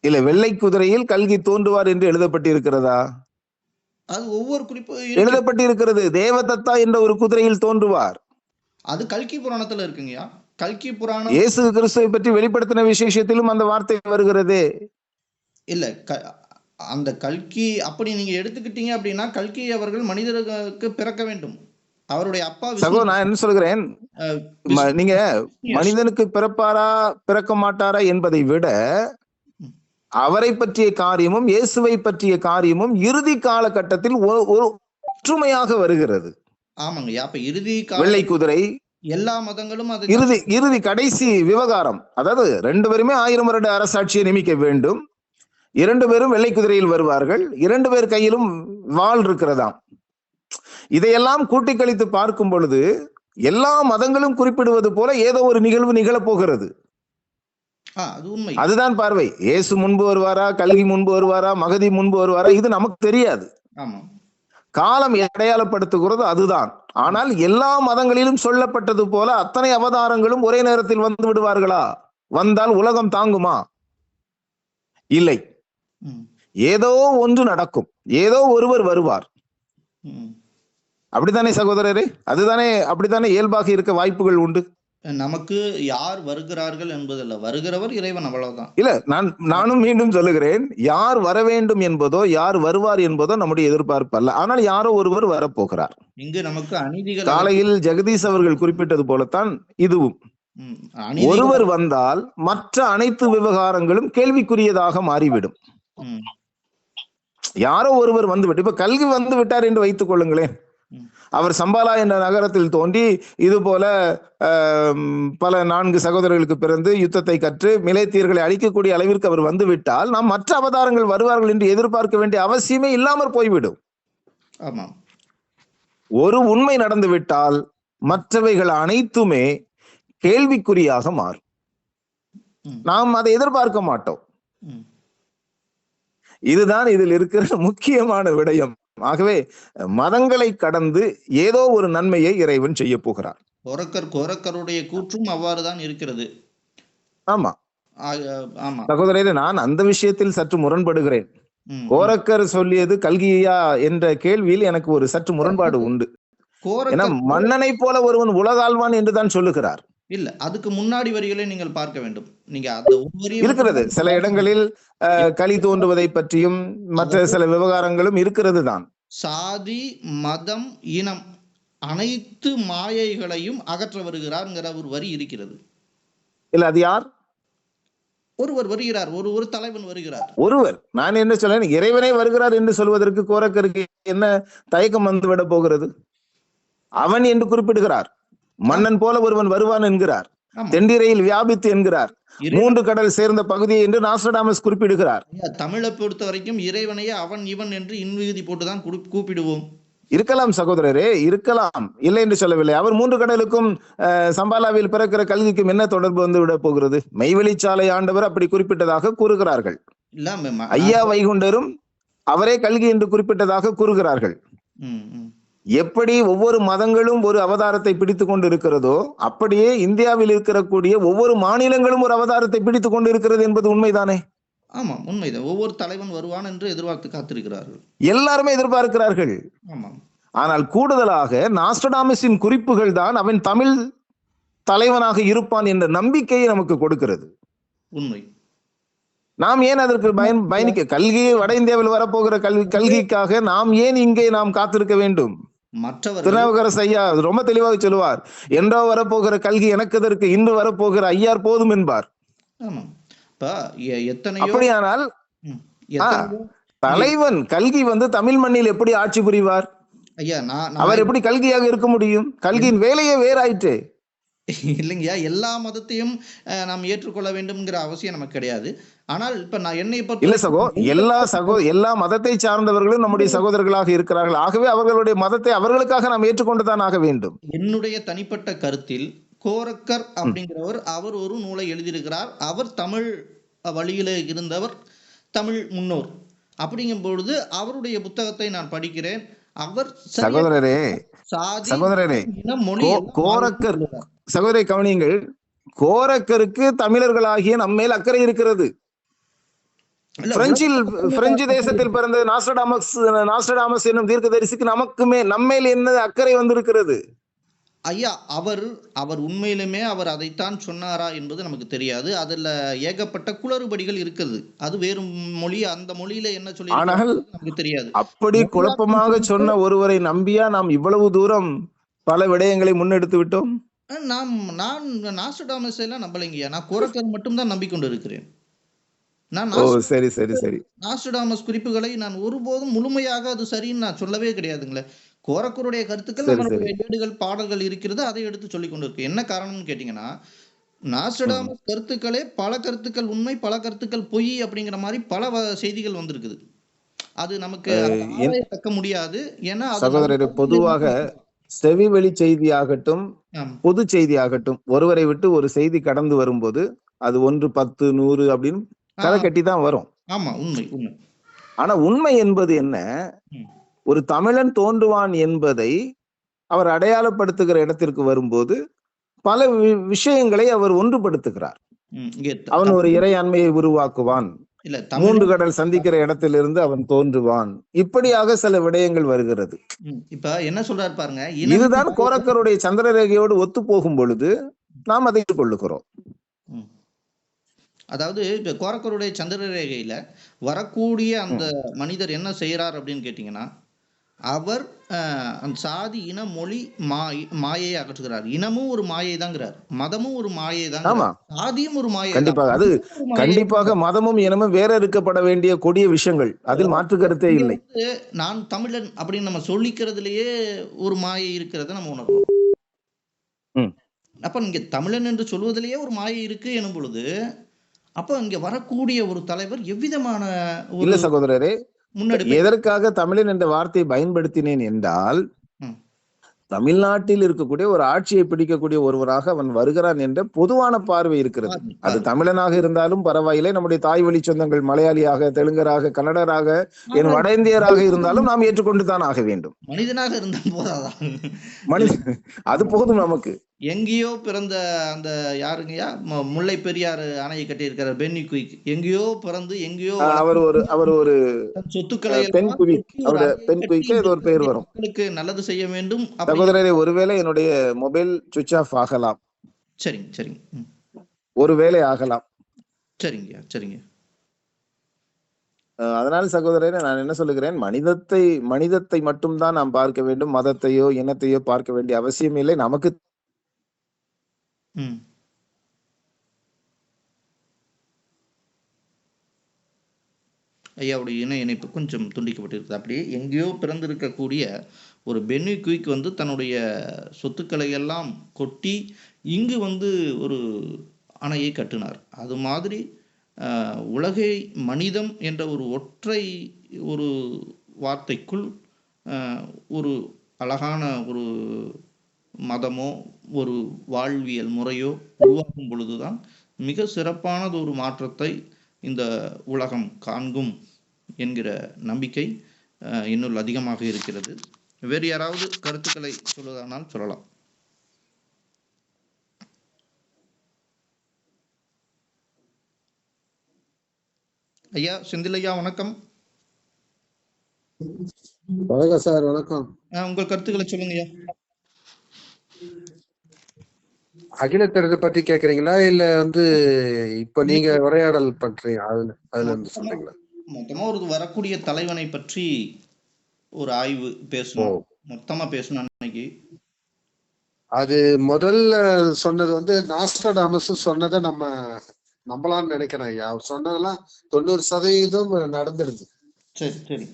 இல்ல, வெள்ளை குதிரையில் கல்கி தோன்றுவார் என்று எழுதப்பட்டிருக்கிறதா? அது ஒவ்வொரு குறிப்பு எழுதப்பட்டிருக்கிறது. தேவதத்தா என்ற ஒரு குதிரையில் தோன்றுவார். அது கல்கி புராணத்துல இருக்குங்கயா. கல்கி புராணம் இயேசு கிறிஸ்துவை பற்றி வெளிப்படுத்தின விசேஷத்திலும் அந்த வார்த்தை வருகிறது. இல்ல, அந்த கல்கி அப்படி நீங்க எடுத்துக்கிட்டீங்க அப்படின்னா, கல்கி அவர்கள் மனிதர்களுக்கு பிறக்க வேண்டும். அவருடைய அப்பா சகோ, நான் என்ன சொல்கிறேன், நீங்க மனிதனுக்கு பிறப்பாரா பிறக்க மாட்டாரா என்பதை விட அவரை பற்றிய காரியமும் இயேசுவை பற்றிய காரியமும் இறுதி காலகட்டத்தில் ஒற்றுமையாக வருகிறது. ஆமாங்க. அப்ப இறுதி வெள்ளை குதிரை, எல்லா மதங்களும் இறுதி கடைசி விவகாரம். அதாவது 2 பேருமே 1000 வருட அரசாட்சியை நியமிக்க வேண்டும். 2 பேரும் வெள்ளை குதிரையில் வருவார்கள். 2 பேர் கையிலும் வாள் இருக்கிறதாம். இதையெல்லாம் கூட்டி கழித்து பார்க்கும் பொழுது எல்லா மதங்களும் குறிப்பிடுவது போல ஏதோ ஒரு நிகழ்வு நிகழப்போகிறது. அதுதான் பார்வை. இயேசு முன்பு வருவாரா, கல்கி முன்பு வருவாரா, மகதி முன்பு வருவாரா, இது நமக்கு தெரியாது. காலம் அடையாளப்படுத்துகிறது அதுதான். ஆனால் எல்லா மதங்களிலும் சொல்லப்பட்டது போல அத்தனை அவதாரங்களும் ஒரே நேரத்தில் வந்து விடுவார்களா? வந்தால் உலகம் தாங்குமா? இல்லை. ஏதோ ஒன்று நடக்கும், ஏதோ ஒருவர் வருவார். அப்படித்தானே சகோதரரே? அதுதானே, அப்படித்தானே இயல்பாக இருக்க வாய்ப்புகள் உண்டு. நமக்கு யார் வருகிறார்கள் என்பதில்லை, வருகிறவர் இறைவன், அவ்வளவுதான். இல்ல, நானும் மீண்டும் சொல்லுகிறேன், யார் வர வேண்டும் என்பதோ யார் வருவார் என்பதோ நம்முடைய எதிர்பார்ப்பு அல்ல. ஆனால் யாரோ ஒருவர் வரப்போகிறார். இங்கு நமக்கு அநீதிகள், காலையில் ஜெகதீஷ் அவர்கள் குறிப்பிட்டது போலத்தான் இதுவும். ஒருவர் வந்தால் மற்ற அனைத்து விவகாரங்களும் கேள்விக்குரியதாக மாறிவிடும். யாரோ ஒருவர் வந்துவிட்டு, இப்ப கல்கி வந்து விட்டார் என்று வைத்துக் கொள்ளுங்களேன். அவர் சம்பாலா என்ற நகரத்தில் தோன்றி இது போல பல 4 சகோதரர்களுக்கு பிறந்து யுத்தத்தை கற்று மிலேத்தியர்களை அழிக்கக்கூடிய அளவிற்கு அவர் வந்துவிட்டால் நாம் மற்ற அவதாரங்கள் வருவார்கள் என்று எதிர்பார்க்க வேண்டிய அவசியமே இல்லாமற் போய்விடும். ஒரு உண்மை நடந்து விட்டால் மற்றவைகள் அனைத்துமே கேள்விக்குறியாக மாறும். நாம் அதை எதிர்பார்க்க மாட்டோம். இதுதான் இதில் இருக்கிற முக்கியமான விடயம். ஆகவே மதங்களை கடந்து ஏதோ ஒரு நன்மையை இறைவன் செய்ய போகிறார். கோரக்கருடைய கூற்றும் அவ்வாறுதான் இருக்கிறது. ஆமா ஆமா. சகோதரரே, நான் அந்த விஷயத்தில் சற்று முரண்படுகிறேன். ம். கோரக்கர் சொல்லியது கல்கியா என்ற கேள்வியில் எனக்கு ஒரு சற்று முரண்பாடு உண்டு. ஏன்னா கோரக்கர் மன்னனை போல ஒருவன் உலகாழ்வான் என்றுதான் சொல்லுகிறார். இல்ல. அதுக்கு முன்னாடி வரிகளை நீங்கள் பார்க்க வேண்டும். நீங்க அந்த ஒரு வரியை இருக்கிறது மட்டும் சில இடங்களில் களி தோன்றுவதை பற்றியும் மற்ற சில விவகாரங்களும் இருக்கிறது தான். சாதி, மதம், இனம் அனைத்து மாயைகளையும் அகற்ற வருகிறார்ங்கிற ஒரு வரி இருக்கிறது. இல்ல, அது யார்? ஒருவர் வருகிறார், ஒரு தலைவன் வருகிறார். ஒருவர். நான் என்ன சொல்றேன், இறைவனே வருகிறார் என்று சொல்வதற்கு கோரக்கருக்கு என்ன தயக்கம் வந்துவிட போகிறது? அவன் என்று குறிப்பிடுகிறார். மன்னன் போல ஒருவன் வருவான் என்கிறார். தென்திரையில் வியாபித்து என்கிறார். 3 கடல் சேர்ந்த பகுதியை என்று நாஸ்ட்ரடாமஸ் குறிப்பிடுகிறார். தமிழை பொறுத்த வரைக்கும் இறைவனையே அவன் இவன் என்று இன்விகுதி போட்டுதான் கூப்பிடுவோம். இருக்கலாம் சகோதரரே, இருக்கலாம், இல்லை என்று சொல்லவில்லை. அவர் 3 கடலுக்கும் சம்பாலாவில் பிறக்கிற கல்விக்கும் என்ன தொடர்பு வந்து விட போகிறது? மெய்வெளிச்சாலை ஆண்டவர் அப்படி குறிப்பிட்டதாக கூறுகிறார்கள். ஐயா வைகுண்டரும் அவரே கல்கி என்று குறிப்பிட்டதாக கூறுகிறார்கள். எப்படி ஒவ்வொரு மதங்களும் ஒரு அவதாரத்தை பிடித்துக் கொண்டு இருக்கிறதோ, அப்படியே இந்தியாவில் இருக்கக்கூடிய ஒவ்வொரு மாநிலங்களும் ஒரு அவதாரத்தை பிடித்துக் கொண்டு இருக்கிறது என்பது உண்மைதானே? ஆமா, உண்மைதான். ஒவ்வொரு தலைவன் வருவான் என்று எதிர்பார்த்து காத்திருக்கிறார்கள். எல்லாருமே எதிர்பார்க்கிறார்கள். ஆனால் கூடுதலாக நாஸ்ட்ரடாமஸின் குறிப்புகள் தான் அவன் தமிழ் தலைவனாக இருப்பான் என்ற நம்பிக்கையை நமக்கு கொடுக்கிறது. உண்மை. நாம் ஏன் அதற்கு பயணிக்க? கல்கி வட இந்தியாவில் வரப்போகிற கல்கிக்காக நாம் ஏன் இங்கே நாம் காத்திருக்க வேண்டும்? திருநாவுக்கரசு ஐயா ரொம்ப தெளிவாக சொல்லுவார், என்றோ வரப்போகிற கல்கி எனக்கு எதற்கு, இன்று வரப்போகிற ஐயார் போதும் என்பார். அப்படியானால் தலைவன் கல்கி வந்து தமிழ் மண்ணில் எப்படி ஆட்சி புரிவார்? அவர் எப்படி கல்கியாக இருக்க முடியும்? கல்கியின் வேலையே வேறாயிற்று. இல்லைங்கய்யா, எல்லா மதத்தையும் நாம் ஏற்றுக்கொள்ள வேண்டும்ங்கிற அவசியம் நமக்கு கிடையாது. ஆனால் இப்ப நான் என்னை எல்லா மதத்தை சார்ந்தவர்களும் நம்முடைய சகோதரர்களாக இருக்கிறார்கள். ஆகவே அவர்களுடைய மதத்தை அவர்களுக்காக நாம் ஏற்றுக்கொண்டுதான் ஆக வேண்டும். என்னுடைய தனிப்பட்ட கருத்தில் கோரக்கர் அப்படிங்கிறவர் அவர் ஒரு நூலை எழுதியிருக்கிறார். அவர் தமிழ் வழியில இருந்தவர், தமிழ் முன்னோர். அப்படிங்கும் பொழுது அவருடைய புத்தகத்தை நான் படிக்கிறேன். அவர் சகோதரரே கோரக்கர் சகோதரை கவனியுங்கள், கோரக்கருக்கு தமிழர்களாகிய நம்மேல் அக்கறை இருக்கிறது. பிரெஞ்சு தேசத்தில் பிறந்த நாஸ்ட்ரடாமஸ் என்னும் தீர்க்கதரிசிக்கு நம்மேல் என்ன அக்கறை வந்திருக்கிறது? ஐயா, அவர் உண்மையிலுமே அவர் அதைத்தான் சொன்னாரா என்பது நமக்கு தெரியாது. அதுல ஏகப்பட்ட குளறுபடிகள் இருக்குது. அது வேறு மொழி, அந்த மொழியில என்ன சொல்லி நமக்கு தெரியாது. அப்படி குழப்பமாக சொன்ன ஒருவரை நம்பியா நாம் இவ்வளவு தூரம் பல விடயங்களை முன்னெடுத்து விட்டோம்? நான் நாஸ்ட்ரடாமஸ் எல்லாம் நம்பலைங்கய்யா. நான் கோரக்கர் மட்டும்தான் நம்பிக்கொண்டு இருக்கிறேன். நாஸ்ட்ரடாமஸ் குறிப்புகளை நான் ஒருபோதும் முழுமையாக அது சரின்னு நான் சொல்லவே கிடையாதுங்களே. கோரக்கருடைய கருத்துக்கள் நம்மளுடைய ஏடுகள் பாடல்கள் இருக்கிறது, அதை எடுத்து சொல்லிக் கொண்டு இருக்கு. என்ன காரணம்னு கேட்டீங்கன்னா, நாஸ்ட்ரடாமஸ் கருத்துக்களே பல கருத்துக்கள் உண்மை, பல கருத்துக்கள் பொய் அப்படிங்கிற மாதிரி பல செய்திகள் வந்திருக்குது. அது நமக்கு தக்க முடியாது. ஏன்னா சகோதரர், பொதுவாக செவி வெளி செய்தியாகட்டும் பொது செய்தியாகட்டும், ஒருவரை விட்டு ஒரு செய்தி கடந்து வரும்போது அது 1, 10, 100 அப்படின்னு கதை கட்டி தான் வரும். ஆமா, உண்மை. ஆனா உண்மை என்பது என்ன? ஒரு தமிழன் தோன்றுவான் என்பதை அவர் அடையாளப்படுத்துகிற இடத்திற்கு வரும்போது பல விஷயங்களை அவர் ஒன்றுபடுத்துகிறார். அவன் ஒரு இறையாண்மையை உருவாக்குவான், 3 கடல் சந்திக்கிற இடத்திலிருந்து அவன் தோன்றுவான், இப்படியாக சில விடயங்கள் வருகிறது. இப்ப என்ன சொல்றாரு பாருங்க, இதுதான் கோரக்கருடைய சந்திரரேகையோடு ஒத்து போகும் பொழுது நாம் அதை ஏற்றுக்கொள்ளுகிறோம். அதாவது இப்ப கோரக்கருடைய சந்திரரேகையில வரக்கூடிய அந்த மனிதர் என்ன செய்யறார் அப்படின்னு கேட்டீங்கன்னா, அவர் அந்த சாதி, இன, மொழி, மாயை அகற்றுகிறார். இனமும் ஒரு மாயை தாங்கிறார், மதமும் ஒரு மாயை தான், சாதியும் ஒரு மாயை. கண்டிப்பாக மதமும் இனமும் வேற இருக்கப்பட வேண்டிய கொடிய விஷயங்கள், அதில் மாற்று கருத்தே இல்லை. நான் தமிழன் அப்படின்னு நம்ம சொல்லிக்கிறதுலயே ஒரு மாயை இருக்கிறத நம்ம உணர்றோம். அப்ப இங்க தமிழன் என்று சொல்வதிலேயே ஒரு மாயை இருக்கு எனும் பொழுது, அப்ப இங்க வரக்கூடிய ஒரு தலைவர் எவ்விதமான இல்ல சகோதரரே, எதற்காக தமிழன் என்ற வார்த்தையை பயன்படுத்தினேன் என்றால், தமிழ்நாட்டில் இருக்கக்கூடிய ஒரு ஆட்சியை பிடிக்கக்கூடிய ஒருவராக அவன் வருகிறான் என்ற பொதுவான பார்வை இருக்கிறது. அது தமிழனாக இருந்தாலும் பரவாயில்லை, நம்முடைய தாய் வழி சொந்தங்கள் மலையாளியாக, தெலுங்கராக, கன்னடராக, என் வட இந்தியராக இருந்தாலும் நாம் ஏற்றுக்கொண்டு தான் ஆக வேண்டும். மனிதனாக இருந்தால் போதாதான்? அது போதும் நமக்கு. எங்கேயோ பிறந்த அந்த யாருங்கய்யா முல்லை பெரியாறு அணையை கட்டியிருக்கிற பென்னி குயிக் எங்கேயோ பிறந்து எங்கேயோ அவர் ஒரு சொத்துக்களை பெண் எல்லாம் குயிக், கொட்டி ஒரு அவருடைய அணையை பெண் கட்டி குயிக்கே இங்க ஏதோ ஒரு பேர் இருக்கக்கூடிய வரும். மக்களுக்கு நல்லது செய்ய வேண்டும் அப்படிங்கிற. சகோதரரே, ஒருவேளை என்னுடைய மொபைல் சுவிட்ச் ஆஃப் ஆகலாம். சரிங்க சரிங்க. ஒருவேளை ஆகலாம். சரிங்க சரிங்க. அதனால சகோதரரே, நான் என்ன சொல்லுகிறேன், மனிதத்தை மட்டும்தான் நாம் பார்க்க வேண்டும், மதத்தையோ இனத்தையோ பார்க்க வேண்டிய அவசியம் இல்லை. நமக்கு ஐயாவுடைய இணைப்பு கொஞ்சம் துண்டிக்கப்பட்டிருக்குது. அப்படியே எங்கேயோ பிறந்திருக்கக்கூடிய ஒரு பென்னி குயிக் வந்து தன்னுடைய சொத்துக்களை எல்லாம் கொட்டி இங்கு வந்து ஒரு அணையை கட்டினார். அது மாதிரி உலகை மனிதம் என்ற ஒரு ஒற்றை ஒரு வார்த்தைக்குள் ஒரு அழகான ஒரு மதமோ ஒரு வாழ்வியல் முறையோ உருவாகும் பொழுதுதான் மிக சிறப்பானது ஒரு மாற்றத்தை இந்த உலகம் காண்கும் என்கிற நம்பிக்கை இன்னும் அதிகமாக இருக்கிறது. வேறு யாராவது கருத்துக்களை சொல்வதானால் சொல்லலாம். ஐயா செந்தில் ஐயா, வணக்கம். வணக்கம் சார். வணக்கம். உங்கள் கருத்துக்களை சொல்லுங்க ஐயா. அகிலத்தரது பத்தி கேக்குறீங்களா இல்ல வந்து இப்ப நீங்க உரையாடல் பண்றீங்க அதுல இருந்து சொல்றீங்களா? மொத்தமா ஒரு வரக்கூடிய தலைவனை பற்றி ஒரு ஆய்வு பேசணும், மொத்தமா பேசணும். அன்னைக்கு அது முதல்ல சொன்னது வந்து நாஸ்ட்ராடாமஸ் சொன்னதை நம்ம நம்பலாம்னு நினைக்கிறேன் ஐயா. அவர் சொன்னதெல்லாம் 90% நடந்துடுது. சரி சரி.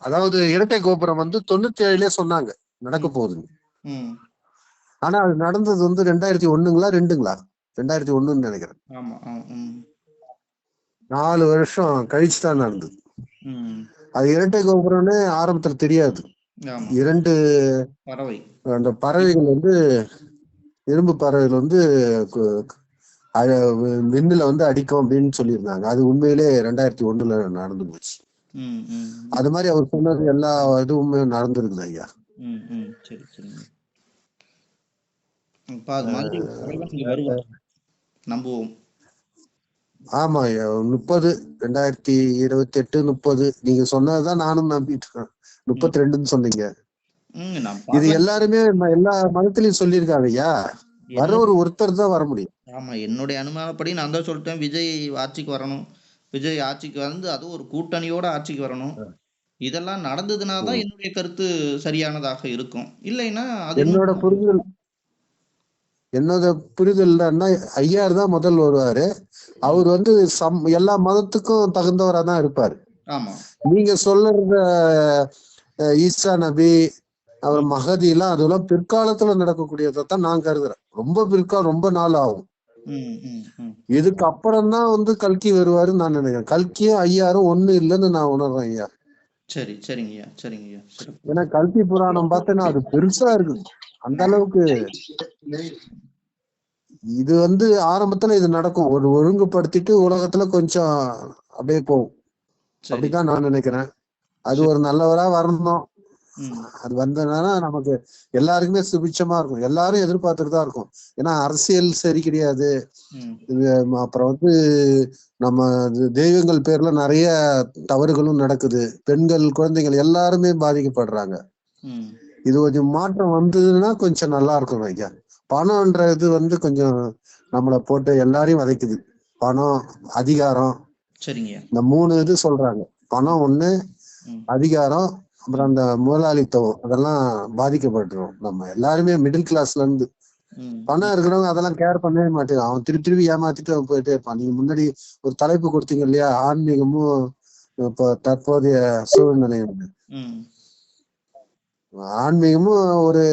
அதாவது இரட்டை கோபுரம் வந்து 97 சொன்னாங்க நடக்க போகுதுங்க. ஆனா அது நடந்தது வந்து 2001ங்களா 2001ன்னு நினைக்கிறேன். 4 வருஷம் கழிச்சுதான் நடந்தது. அது இரட்டை கோபுரம்னு ஆரம்பத்துல தெரியாது. 2 அந்த பறவைகள் வந்து இரும்பு பறவைகள் வந்து விண்ணுல வந்து அடிக்கும் அப்படின்னு சொல்லியிருந்தாங்க. அது உண்மையிலே 2001ல நடந்து போச்சு. அது மாதிரி அவர் சொன்னது எல்லா இதுவுமே நடந்திருக்குது ஐயா. சரி சரி. நம்புவோம். ஆமா ஐயா. 2028 30 நீங்க சொன்னதுதான் நானும் நம்பிட்டு இருக்கேன். 32ன்னு சொன்னீங்க. இது எல்லாருமே எல்லா மதத்திலையும் சொல்லியிருக்காங்க ஐயா. வர ஒருத்தர் தான் வர முடியும். ஆமா, என்னுடைய அனுமானப்படி நான் தான் சொல்லிட்டேன், விஜய் ஆட்சிக்கு வரணும். விஜய் ஆட்சிக்கு வந்து அது ஒரு கூட்டணியோட ஆட்சிக்கு வரணும். இதெல்லாம் நடந்ததுனாதான் என்னுடைய கருத்து சரியானதாக இருக்கும். இல்லைன்னா என்னோட புரிதல் ஐயார் தான் முதல் வருவாரு. அவர் வந்து எல்லா மதத்துக்கும் தகுந்தவரா தான் இருப்பாரு. நீங்க சொல்லுற ஈசா நபி அவர் மகதி எல்லாம் அதெல்லாம் பிற்காலத்துல நடக்கக்கூடியதான் நான் கருதுறேன். ரொம்ப நாள் ஆகும். இதுக்கு அப்புறம் தான் வந்து கல்கி வருவாருன்னு நான் நினைக்கிறேன். கல்கியும் ஐயாரும் ஒண்ணு இல்லைன்னு நான் உணர்றேன் ஐயா. சரி சரிங்கய்யா சரிங்கய்யா. ஏன்னா கல்கி புராணம் பார்த்தேன்னா அது பெருசா இருக்கு. அந்த அளவுக்கு இது வந்து ஆரம்பத்துல இது நடக்கும். ஒரு ஒழுங்குபடுத்திட்டு உலகத்துல கொஞ்சம் அப்படியே போகும். அப்படிதான் நான் நினைக்கிறேன். அது ஒரு நல்லவரா வரணும். அது வந்ததுனால நமக்கு எல்லாருக்குமே சுபிட்சமா இருக்கும். எல்லாரும் எதிர்பார்த்துட்டு தான் இருக்கும். ஏன்னா அரசியல் சரி கிடையாது. அப்புறம் வந்து நம்ம தெய்வங்கள் பேர்ல நிறைய தவறுகளும் நடக்குது. பெண்கள் குழந்தைகள் எல்லாருமே பாதிக்கப்படுறாங்க. இது கொஞ்சம் மாற்றம் வந்ததுன்னா கொஞ்சம் நல்லா இருக்கும் ஐயா. பணம்ன்ற இது வந்து கொஞ்சம் நம்மளை போட்டு எல்லாரையும் வதைக்குது. பணம், அதிகாரம், இந்த 3 இது சொல்றாங்க. பணம் ஒண்ணு, அதிகாரம், அப்புறம் அந்த முதலாளித்துவம், அதெல்லாம் பாதிக்கப்பட்டுரும். நம்ம எல்லாருமே மிடில் கிளாஸ்ல இருந்து பணம் இருக்கிறவங்க அதெல்லாம் கேர் பண்ணவே மாட்டேங்க. அவன் திருப்பி ஏமாத்திட்டு அவன் போயிட்டே இருப்பான். நீங்க முன்னாடி ஒரு தலைப்பு கொடுத்தீங்க இல்லையா, ஆன்மீகமும் இப்போ தற்போதைய சூழ்நிலையும். ஆன்மீகமும் ஒரு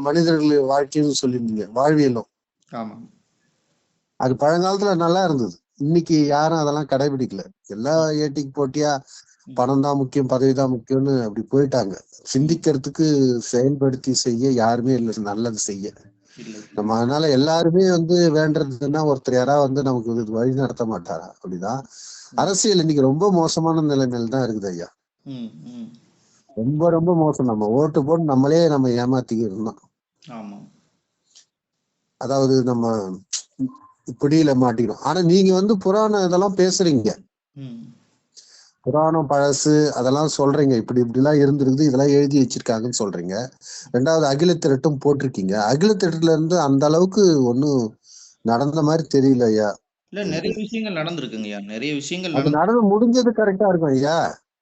மனிதர்கள் வாழ்க்கையும் சொல்லியிருந்தீங்க, வாழ்வியலும். அது பழங்காலத்துல நல்லா இருந்தது. இன்னைக்கு யாரும் அதெல்லாம் கடைபிடிக்கல. எல்லா ஏட்டிக்கு போட்டியா பணம் தான் முக்கியம், பதவி தான் முக்கியம்னு அப்படி போயிட்டாங்க. சிந்திக்கிறதுக்கு செயல்படுத்தி செய்ய யாருமே இல்லை, நல்லது செய்ய. நம்ம அதனால எல்லாருமே வந்து வேண்டதுன்னா ஒருத்தர் யாராவது வந்து நமக்கு வழி நடத்த மாட்டாரா? அப்படிதான் அரசியல் இன்னைக்கு ரொம்ப மோசமான நிலைமையில தான் இருக்குது ஐயா. ரொம்ப மோசம். நம்ம ஓட்டு போட்டு நம்ம ஏமாத்திக்கிட்டு இருந்தோம். அதாவது நம்ம பிடியில மாட்டிக்கணும். ஆனா நீங்க வந்து புராணம் இதெல்லாம் பேசுறீங்க, புராணம் பழசு அதெல்லாம் சொல்றீங்க, இப்படி எல்லாம் இருந்திருக்குது, இதெல்லாம் எழுதி வச்சிருக்காங்கன்னு சொல்றீங்க. ரெண்டாவது அகில திரட்டும் போட்டிருக்கீங்க. அகில திரட்டுல இருந்து அந்த அளவுக்கு ஒன்னும் நடந்த மாதிரி தெரியல ஐயா. இல்ல, நிறைய விஷயங்கள் நடந்திருக்குங்கய்யா. நிறைய விஷயங்கள் அது நடந்து முடிஞ்சது கரெக்டா இருக்கும் ஐயா.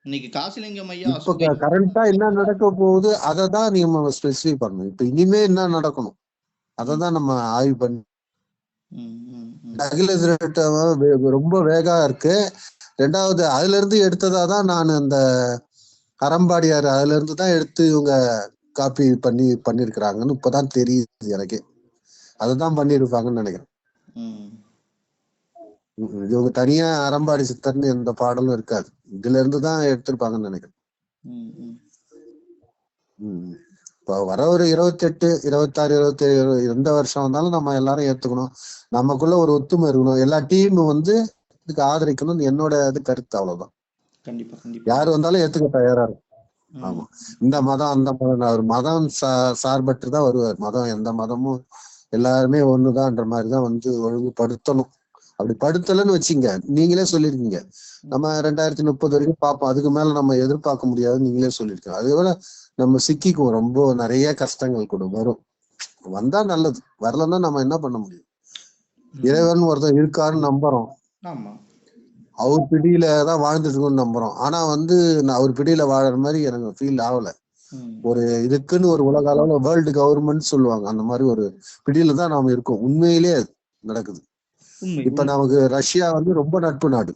இன்னைக்கு காசிலிங்கம் ஐயா இப்ப கரண்டா என்ன நடக்க போகுது அதை தான் நீங்க ஸ்பெசிஃபை பண்ணணும். இப்ப இனிமே என்ன நடக்கணும் அததான் நம்ம ஆய்வு பண்ணி. அகில திரட்ட ரொம்ப வேகா இருக்கு. ரெண்டாவது அதுல இருந்து எடுத்ததாதான் நான் அந்த அறம்பாடியார் அதுல இருந்து தான் எடுத்து இவங்க காப்பி பண்ணிருக்கிறாங்கன்னு இப்பதான் தெரியுது எனக்கு. அதுதான் பண்ணிருப்பாங்கன்னு நினைக்கிறேன். இவங்க தனியா அறம்பாடி சித்தர்னு எந்த பாடலும் இருக்காது, இதுல இருந்துதான் எடுத்திருப்பாங்கன்னு நினைக்கிறேன். இப்போ வர ஒரு 28, 26, 27 எந்த வருஷம் வந்தாலும் நம்ம எல்லாரும் ஏத்துக்கணும். நமக்குள்ள ஒரு ஒத்துமை இருக்கணும். எல்லா டீமும் வந்து இதுக்கு ஆதரிக்கணும்னு என்னோட கருத்து. அவ்வளவுதான். கண்டிப்பா யாரு வந்தாலும் ஏத்துக்க தயாரா இருக்கும். ஆமா, இந்த மதம் அந்த மதம் அவர் மதம் சார்பற்று தான் வருவார். மதம் எந்த மதமும் எல்லாருமே ஒண்ணுதான்ற மாதிரிதான் வந்து ஒழுங்குபடுத்தணும். அப்படி படுத்தலன்னு வச்சுங்க, நீங்களே சொல்லிருக்கீங்க நம்ம 2030 வரைக்கும் பார்ப்போம், அதுக்கு மேல நம்ம எதிர்பார்க்க முடியாதுன்னு நீங்களே சொல்லியிருக்கீங்க. அதுபோல நம்ம சிக்கிக்குவோம், ரொம்ப நிறைய கஷ்டங்கள் கூட வரும். வந்தா நல்லது, வரலன்னா நம்ம என்ன பண்ண முடியும்? இறைவன் ஒருத்தன் இருக்காருன்னு நம்புறோம், அவர் பிடியில தான் வாழ்ந்துட்டு இருக்கோம்னு நம்புறோம். ஆனா வந்து நான் அவர் பிடியில வாழற மாதிரி எனக்கு ஃபீல் ஆகல. ஒரு இதுக்குன்னு ஒரு உலக அளவுல வேர்ல்டு கவர்மெண்ட் சொல்லுவாங்க, அந்த மாதிரி ஒரு பிடியில தான் நாம இருக்கோம். உண்மையிலே நடக்குது. இப்ப நமக்கு ரஷ்யா வந்து ரொம்ப நட்பு நாடு,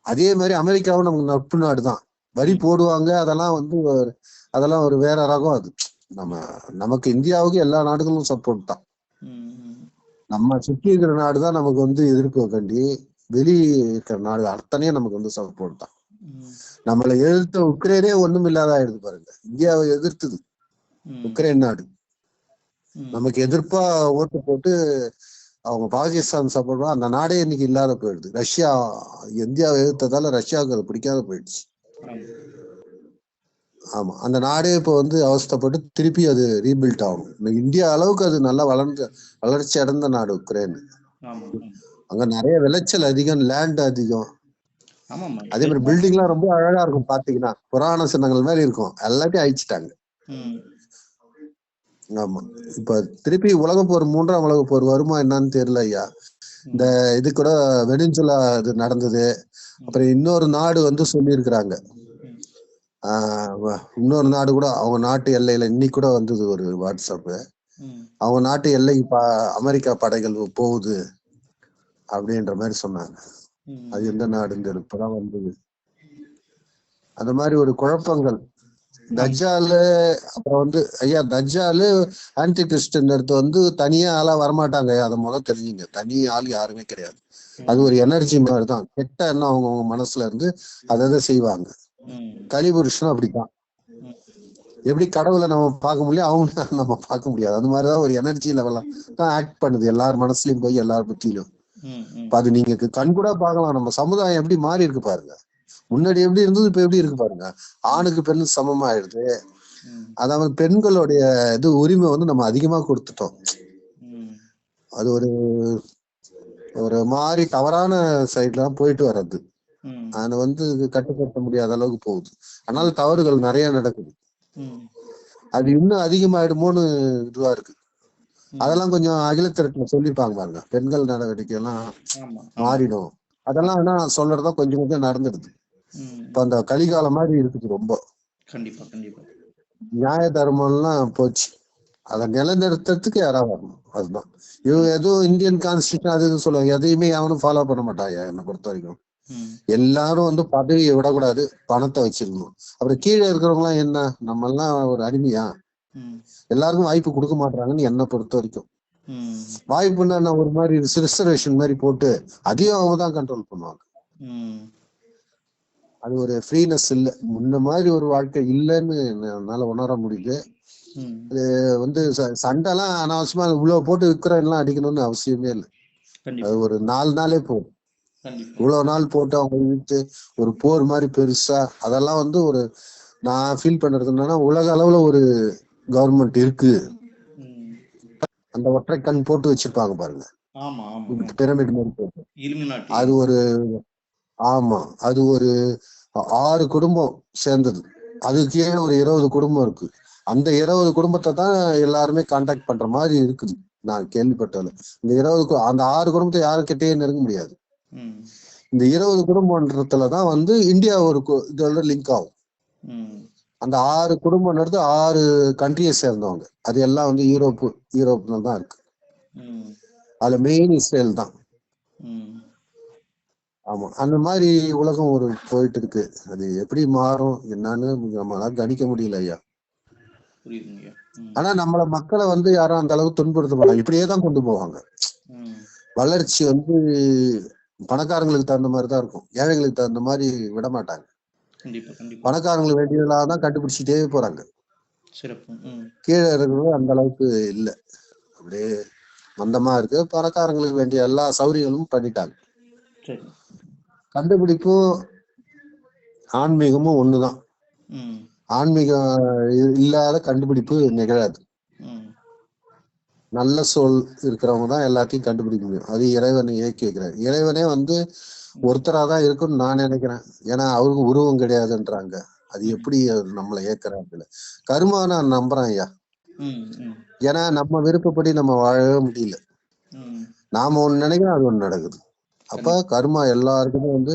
அதே மாதிரி அமெரிக்காவும் நமக்கு நட்பு நாடு தான். வரி போடுவாங்க, அதெல்லாம் ஒரு வேற ரகம். அது நமக்கு இந்தியாவுக்கு எல்லா நாடுகளும் சப்போர்ட் தான். நம்ம சுற்றி இருக்கிற நாடுதான் நமக்கு வந்து எதிர்ப்பு கண்டி, வெளி இருக்கிற நாடு அத்தனையும் நமக்கு வந்து சப்போர்ட் தான். நம்மளை எதிர்த்த உக்ரைனே ஒண்ணும் இல்லாத ஆயிடுது பாருங்க. இந்தியாவை எதிர்த்துது உக்ரைன் நாடு, நமக்கு எதிர்ப்பா ஓட்டு போட்டு அவங்க பாகிஸ்தான் சப்போர்ட், அந்த நாடே இன்னைக்கு இல்லாத போயிடுது. ரஷ்யா இந்தியாவை எதிர்த்ததால ரஷ்யாவுக்கு அது பிடிக்காத போயிடுச்சு. ஆமா, அந்த நாடே இப்போ வந்து அவஸ்தப்பட்டு திருப்பி அது ரீபில்ட் ஆகணும். இந்தியா அளவுக்கு அது நல்லா வளர்ச்சி அடைந்த நாடு உக்ரைன். அங்க நிறைய விளைச்சல் அதிகம், லேண்ட் அதிகம். அதே மாதிரி பில்டிங் எல்லாம் ரொம்ப அழகா இருக்கும். பாத்தீங்கன்னா புராண சின்னங்கள் மாதிரி இருக்கும், எல்லாத்தையும் அழிச்சிட்டாங்க. ஆமா, இப்ப திருப்பி உலகப்போர், 3ஆம் உலகப்போர் வருமா என்னன்னு தெரியல ஐயா. இந்த இது கூட வெனிசுலா இது நடந்தது. அப்புறம் இன்னொரு நாடு வந்து சொல்லியிருக்கிறாங்க, இன்னொரு நாடு கூட அவங்க நாட்டு எல்லையில இன்னைக்கு கூட வந்தது ஒரு வாட்ஸ்அப், அவங்க நாட்டு எல்லைக்கு அமெரிக்கா படைகள் போகுது அப்படின்ற மாதிரி சொன்னாங்க. அது எந்த நாடுங்கிறது இப்பதான் வந்தது. அந்த மாதிரி ஒரு குழப்பங்கள். தஜ்ஜாலு அப்புறம் வந்து ஐயா தஜ்ஜாலு ஆன்டி கிறிஸ்டன் எடுத்து வந்து தனியா ஆளா வரமாட்டாங்க ஐயா, அதை முதல்ல தெரிஞ்சுங்க. தனி ஆள் யாருமே கிடையாது. அது ஒரு எனர்ஜி மாதிரி தான். கெட்ட எண்ணம் அவங்கவுங்க மனசுல இருந்து அதை செய்வாங்க. கலிபுருஷனும் அப்படித்தான். எப்படி கடவுளை நம்ம பார்க்க முடியும், அவங்க நம்ம பார்க்க முடியாது. அது மாதிரிதான் ஒரு எனர்ஜி லெவலாம் தான் ஆக்ட் பண்ணுது எல்லார் மனசுலயும் போய் எல்லார் பத்தியிலும். அது நீங்க கண் கூட பார்க்கலாம். நம்ம சமுதாயம் எப்படி மாறி இருக்கு பாருங்க. முன்னாடி எப்படி இருந்தது, இப்ப எப்படி இருக்கு பாருங்க. ஆணுக்கு பெண்ணு சமமா ஆயிடுது. அதாவது பெண்களுடைய உரிமை வந்து நம்ம அதிகமா கொடுத்துட்டோம். அது ஒரு மாதிரி தவறான சைட்ல போயிட்டு வர்றது. அது வந்து கட்டுப்படுத்த முடியாத அளவுக்கு போகுது. அதனால தவறுகள் நிறைய நடக்குது. அது இன்னும் அதிகமாயிடுமோன்னு இதுவா இருக்கு. அதெல்லாம் கொஞ்சம் அகில திரட்டுல சொல்லிருப்பாங்க பாருங்க, பெண்கள் நடவடிக்கை எல்லாம் மாறிடும். அதெல்லாம் ஆனா சொல்றதா கொஞ்சம் கொஞ்சம் நடந்துடுது. இப்ப அந்த கலிகாலம் மாதிரி இருக்குது ரொம்ப. கண்டிப்பா கண்டிப்பா. நியாய தர்மம் எல்லாம் போச்சு. அதை நிலைநிறுத்துறதுக்கு யாராவது வரணும். அதுதான் இவங்க எதுவும் இந்தியன் கான்ஸ்டியூஷன் அது இது சொல்லுவாங்க, எதையுமே யாரும் ஃபாலோ பண்ண மாட்டாங்க. என்னை பொறுத்த வரைக்கும் எல்லாரும் வந்து பதவியை விடக்கூடாது, பணத்தை வச்சிருக்கணும். அப்புறம் கீழே இருக்கிறவங்க எல்லாம் என்ன, நம்ம எல்லாம் ஒரு அடிமையா? எல்லாருக்கும் வாய்ப்பு கொடுக்க மாட்டாங்கன்னு என்னை பொறுத்த வரைக்கும். வாய்ப்புன்னா ஒரு மாதிரி ரிசர்வேஷன் மாதிரி போட்டு அதையும் அவங்க தான் கண்ட்ரோல் பண்ணுவாங்க. அது ஒரு ஃப்ரீனஸ் இல்லை, முன்ன மாதிரி ஒரு வாழ்க்கை இல்லைன்னு என்னால உணர முடியுது. அது வந்து சண்டைலாம் அனாவசியமா இவ்வளவு போட்டு விற்கிறேன்லாம் அடிக்கணும்னு அவசியமே இல்லை. அது ஒரு 4 நாளே போகும். இவ்வளவு நாள் போட்டு அவங்க இழுத்து ஒரு போர் மாதிரி பெருசா அதெல்லாம் வந்து ஒரு நான் ஃபீல் பண்றது என்னன்னா, உலக அளவுல ஒரு கவர்மெண்ட் இருக்கு, அந்த ஒற்றை கண் போட்டு வச்சிருப்பாங்க பாருங்க, ஆமா ஆமா பிரமிட் மாதிரி போட்டு. இலுமினாட்டி. அது ஒரு ஆமா, அது ஒரு 6 குடும்பம் சேர்ந்தது. அதுக்கே ஒரு 20 குடும்பம் இருக்கு. அந்த 20 குடும்பத்தை தான் எல்லாருமே கான்டாக்ட் பண்ற மாதிரி இருக்குது நான் கேள்விப்பட்டது. இந்த 20 அந்த 6 குடும்பத்தை யாருக்கிட்டயே நெருங்க முடியாது. ம் இந்த 20 குடும்பன்றதுலதான் வந்து இந்தியா ஒரு இதோட லிங்க் ஆகும். ம் அந்த 6 குடும்பம்ன்றது 6 கண்ட்ரியை சேர்ந்தவங்க. அது எல்லாம் வந்து யூரோப்ல தான் இருக்கு. ம் அதுல மெயின் இஸ்ரேல் தான். ம் ஆமா, அந்த மாதிரி உலகம் ஒரு போயிட்டு இருக்கு. அது எப்படி மாறும் என்னன்னு நம்மளால கணிக்க முடியல ஐயா. புரியுதுங்கய்யா. ம் ஆனா நம்மள மக்களை வந்து யாரும் அந்த அளவுக்கு துன்புறுத்த மாட்டாங்க, இப்படியே தான் கொண்டு போவாங்க. ம் வளர்ச்சி வந்து பணக்காரங்களுக்கு தகுந்த மாதிரி தான் இருக்கும், ஏழைகளுக்கு தகுந்த மாதிரி விட மாட்டாங்க. கண்டிப்பா கண்டிப்பா. பணக்காரங்களுக்கு வேண்டியதெல்லாம் தான் கண்டுபிடிச்சிட்டே போறாங்க. சிறப்பு. ம் கீழே இருக்கிறது அந்த அளவுக்கு இல்லை, அப்படியே மந்தமா இருக்கு. பணக்காரங்களுக்கு வேண்டிய எல்லா சௌகரியங்களும் பண்ணிட்டாங்க. சரி. கண்டுபிடிப்பும் ஆன்மீகமும் ஒண்ணுதான். ம் ஆன்மீகம் இல்லாத கண்டுபிடிப்பு நிகழாது. ம் நல்ல சொல் இருக்கிறவங்க தான் எல்லாத்தையும் கண்டுபிடிக்க முடியும். அது இறைவனை இயக்கி வைக்கிறார். இறைவனே வந்து ஒருத்தரா தான் இருக்குன்னு நான் நினைக்கிறேன். ஏன்னா அவருக்கு உருவம் கிடையாதுன்றாங்க. அது எப்படி நம்மளை ஏற்கிறாங்க. கர்மா நான் நம்புறேன் ஐயா. ம் ம் ஏன்னா நம்ம விருப்பப்படி நம்ம வாழவே முடியல. ம் நாம ஒண்ணு நினைக்கிறோம், அது ஒண்ணு நடக்குது. அப்ப கர்மா எல்லாருக்குமே வந்து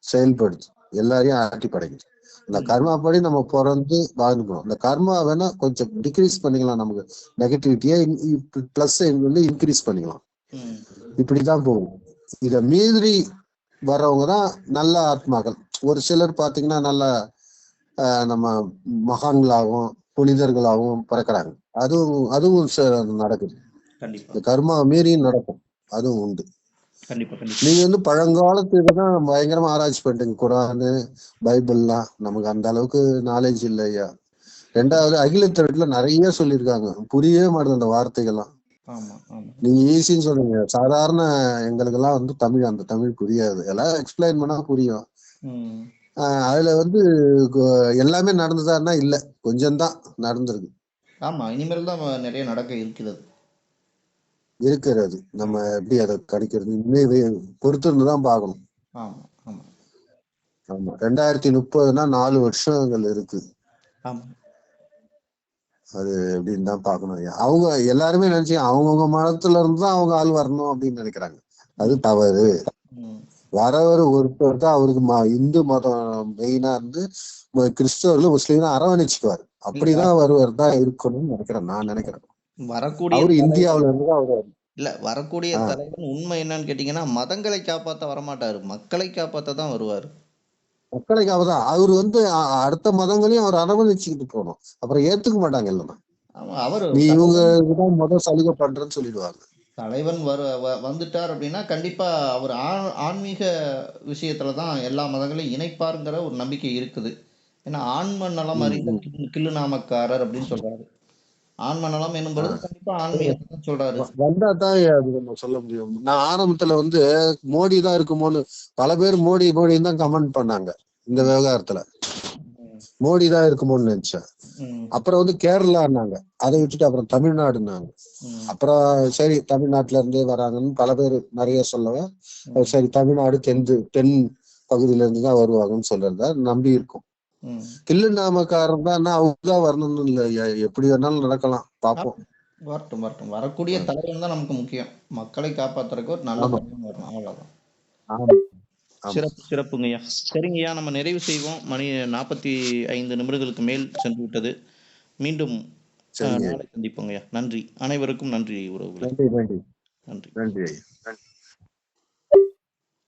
செயல்படுது, எல்லாரையும் ஆட்டி படைக்குது. அந்த கர்மா படி நம்ம பிறந்து வாழ்ந்துக்கணும். இந்த கர்மா வேணா கொஞ்சம் டிக்ரீஸ் பண்ணிக்கலாம், நமக்கு நெகட்டிவிட்டியை பிளஸ் வந்து இன்க்ரீஸ் பண்ணிக்கலாம். ம் இப்படிதான் போகும். இத மீறி வர்றவங்க தான் நல்ல ஆத்மாக்கள். ஒரு சிலர் பாத்தீங்கன்னா நல்ல நம்ம மகான்களாகவும் புனிதர்களாகவும் பிறக்கிறாங்க. அதுவும் நடக்குது. கண்டிப்பா இந்த கர்மா மீறியும் நடக்கும், அதுவும் உண்டு. கண்டிப்பா கண்டிப்பா. நீங்க வந்து பழங்காலத்து இதுதான் பயங்கரமா ஆராய்ச்சி பண்ணிட்டீங்க. குரானு பைபிள்லாம் நமக்கு அந்த அளவுக்கு நாலேஜ் இல்லையா. ரெண்டாவது அகில தரட்டுல நிறைய சொல்லியிருக்காங்க, புரியவே மாட்டேங்குது அந்த வார்த்தைகள்லாம். ஆமா ஆமா. நீங்க ஈஸின்னு சொல்றீங்க, சாதாரண எங்களுக்கெல்லாம் வந்து தமிழ் அந்த தமிழ் புரியாது. எல்லாம் எக்ஸ்பிளைன் பண்ணா புரியும். ம் அதுல வந்து எல்லாமே நடந்ததான்னா இல்ல, கொஞ்சம்தான் நடந்திருக்கு. ஆமா, இனிமேல் தான் நிறைய நடக்க இருக்கிறது. நம்ம எப்படி அதை கணிக்கிறது, இனிமே பொறுத்து இருந்துதான் பார்க்கணும். ஆமா ஆமா ஆமா, 2030னா 4 வருஷங்கள் இருக்கு. ஆமா. அது எப்படின்னு தான் பார்க்கணும் ஐயா. அவங்க எல்லாருமே நினைச்சு அவங்கவுங்க மதத்துல இருந்து தான் அவங்க ஆள் வரணும் அப்படின்னு நினைக்கிறாங்க. அது தவறு. வரவர் ஒருத்தர் தான் அவருக்கு இந்து மதம் மெயினா இருந்து கிறிஸ்தவர்களும் முஸ்லீம்களும் அரவணைச்சுக்குவாரு. அப்படிதான் வருவர் தான் இருக்கணும்னு நினைக்கிறேன். நான் நினைக்கிறேன் வரக்கூடிய அவரு இந்தியாவில இருந்து தான் அவரு இல்ல வரக்கூடிய தலைவன் உண்மை என்னன்னு கேட்டீங்கன்னா மதங்களை காப்பாத்த வரமாட்டாரு, மக்களை காப்பாத்த தான் வருவாரு. மக்களை காப்பதான் அவரு வந்து அடுத்த மதங்களையும் அவர் அரவணைச்சுக்கிட்டு போகணும். அப்புறம் ஏத்துக்க மாட்டாங்க இல்லைன்னா. அவரு நீ இவங்க முதல் சலுகை பண்றேன்னு சொல்லிடுவாங்க. தலைவன் வந்துட்டார் அப்படின்னா கண்டிப்பா அவர் ஆன்மீக விஷயத்துலதான் எல்லா மதங்களையும் இணைப்பாருங்கிற ஒரு நம்பிக்கை இருக்குது. ஏன்னா ஆன்ம நலம் அறிந்த கிள்ளு நாமக்காரர் அப்படின்னு சொல்றாரு. ஆன்ம நலம் என்னும் பொழுது கண்டிப்பா ஆன்மீகத்தை சொல்றாரு. வந்தா தான் அது நம்ம சொல்ல முடியும். நான் ஆரம்பத்துல வந்து மோடி தான் இருக்குமோன்னு பல பேர் மோடின்னு தான் கமெண்ட் பண்ணாங்க. இந்த விவகாரத்துல மோடி தான் இருக்குமோன்னு நினைச்சேன். அப்புறம் வந்து கேரளான்னாங்க, அதை விட்டுட்டு அப்புறம் தமிழ்நாடுன்னாங்க. அப்புறம் சரி தமிழ்நாட்டுல இருந்தே வராங்கன்னு பல பேர் நிறைய சொல்லவும் சரி தமிழ்நாடு தென் பகுதியில இருந்து தான் வருவாங்கன்னு சொல்றத நம்பி இருக்கும். கிள்ளு நாமக்காரன் தான் அவங்கதான் வரணும்னு இல்லை, எப்படி வேணாலும் நடக்கலாம், பார்ப்போம். வரட்டும் வரட்டும். வரக்கூடிய தலைவன் தான் நமக்கு முக்கியம். மக்களை காப்பாத்துறதுக்கு ஒரு நல்ல தலைவன் வரணும், அவ்வளவுதான். சிறப்பு சிறப்புங்கய்யா. சரிங்கய்யா, நம்ம நிறைவு செய்வோம். மணி 45 நிமிடங்களுக்கு மேல் சென்று விட்டது. மீண்டும் நாளை சந்திப்போங்கய்யா. நன்றி, அனைவருக்கும் நன்றி உறவுகளே. நன்றி நன்றி நன்றி நன்றி.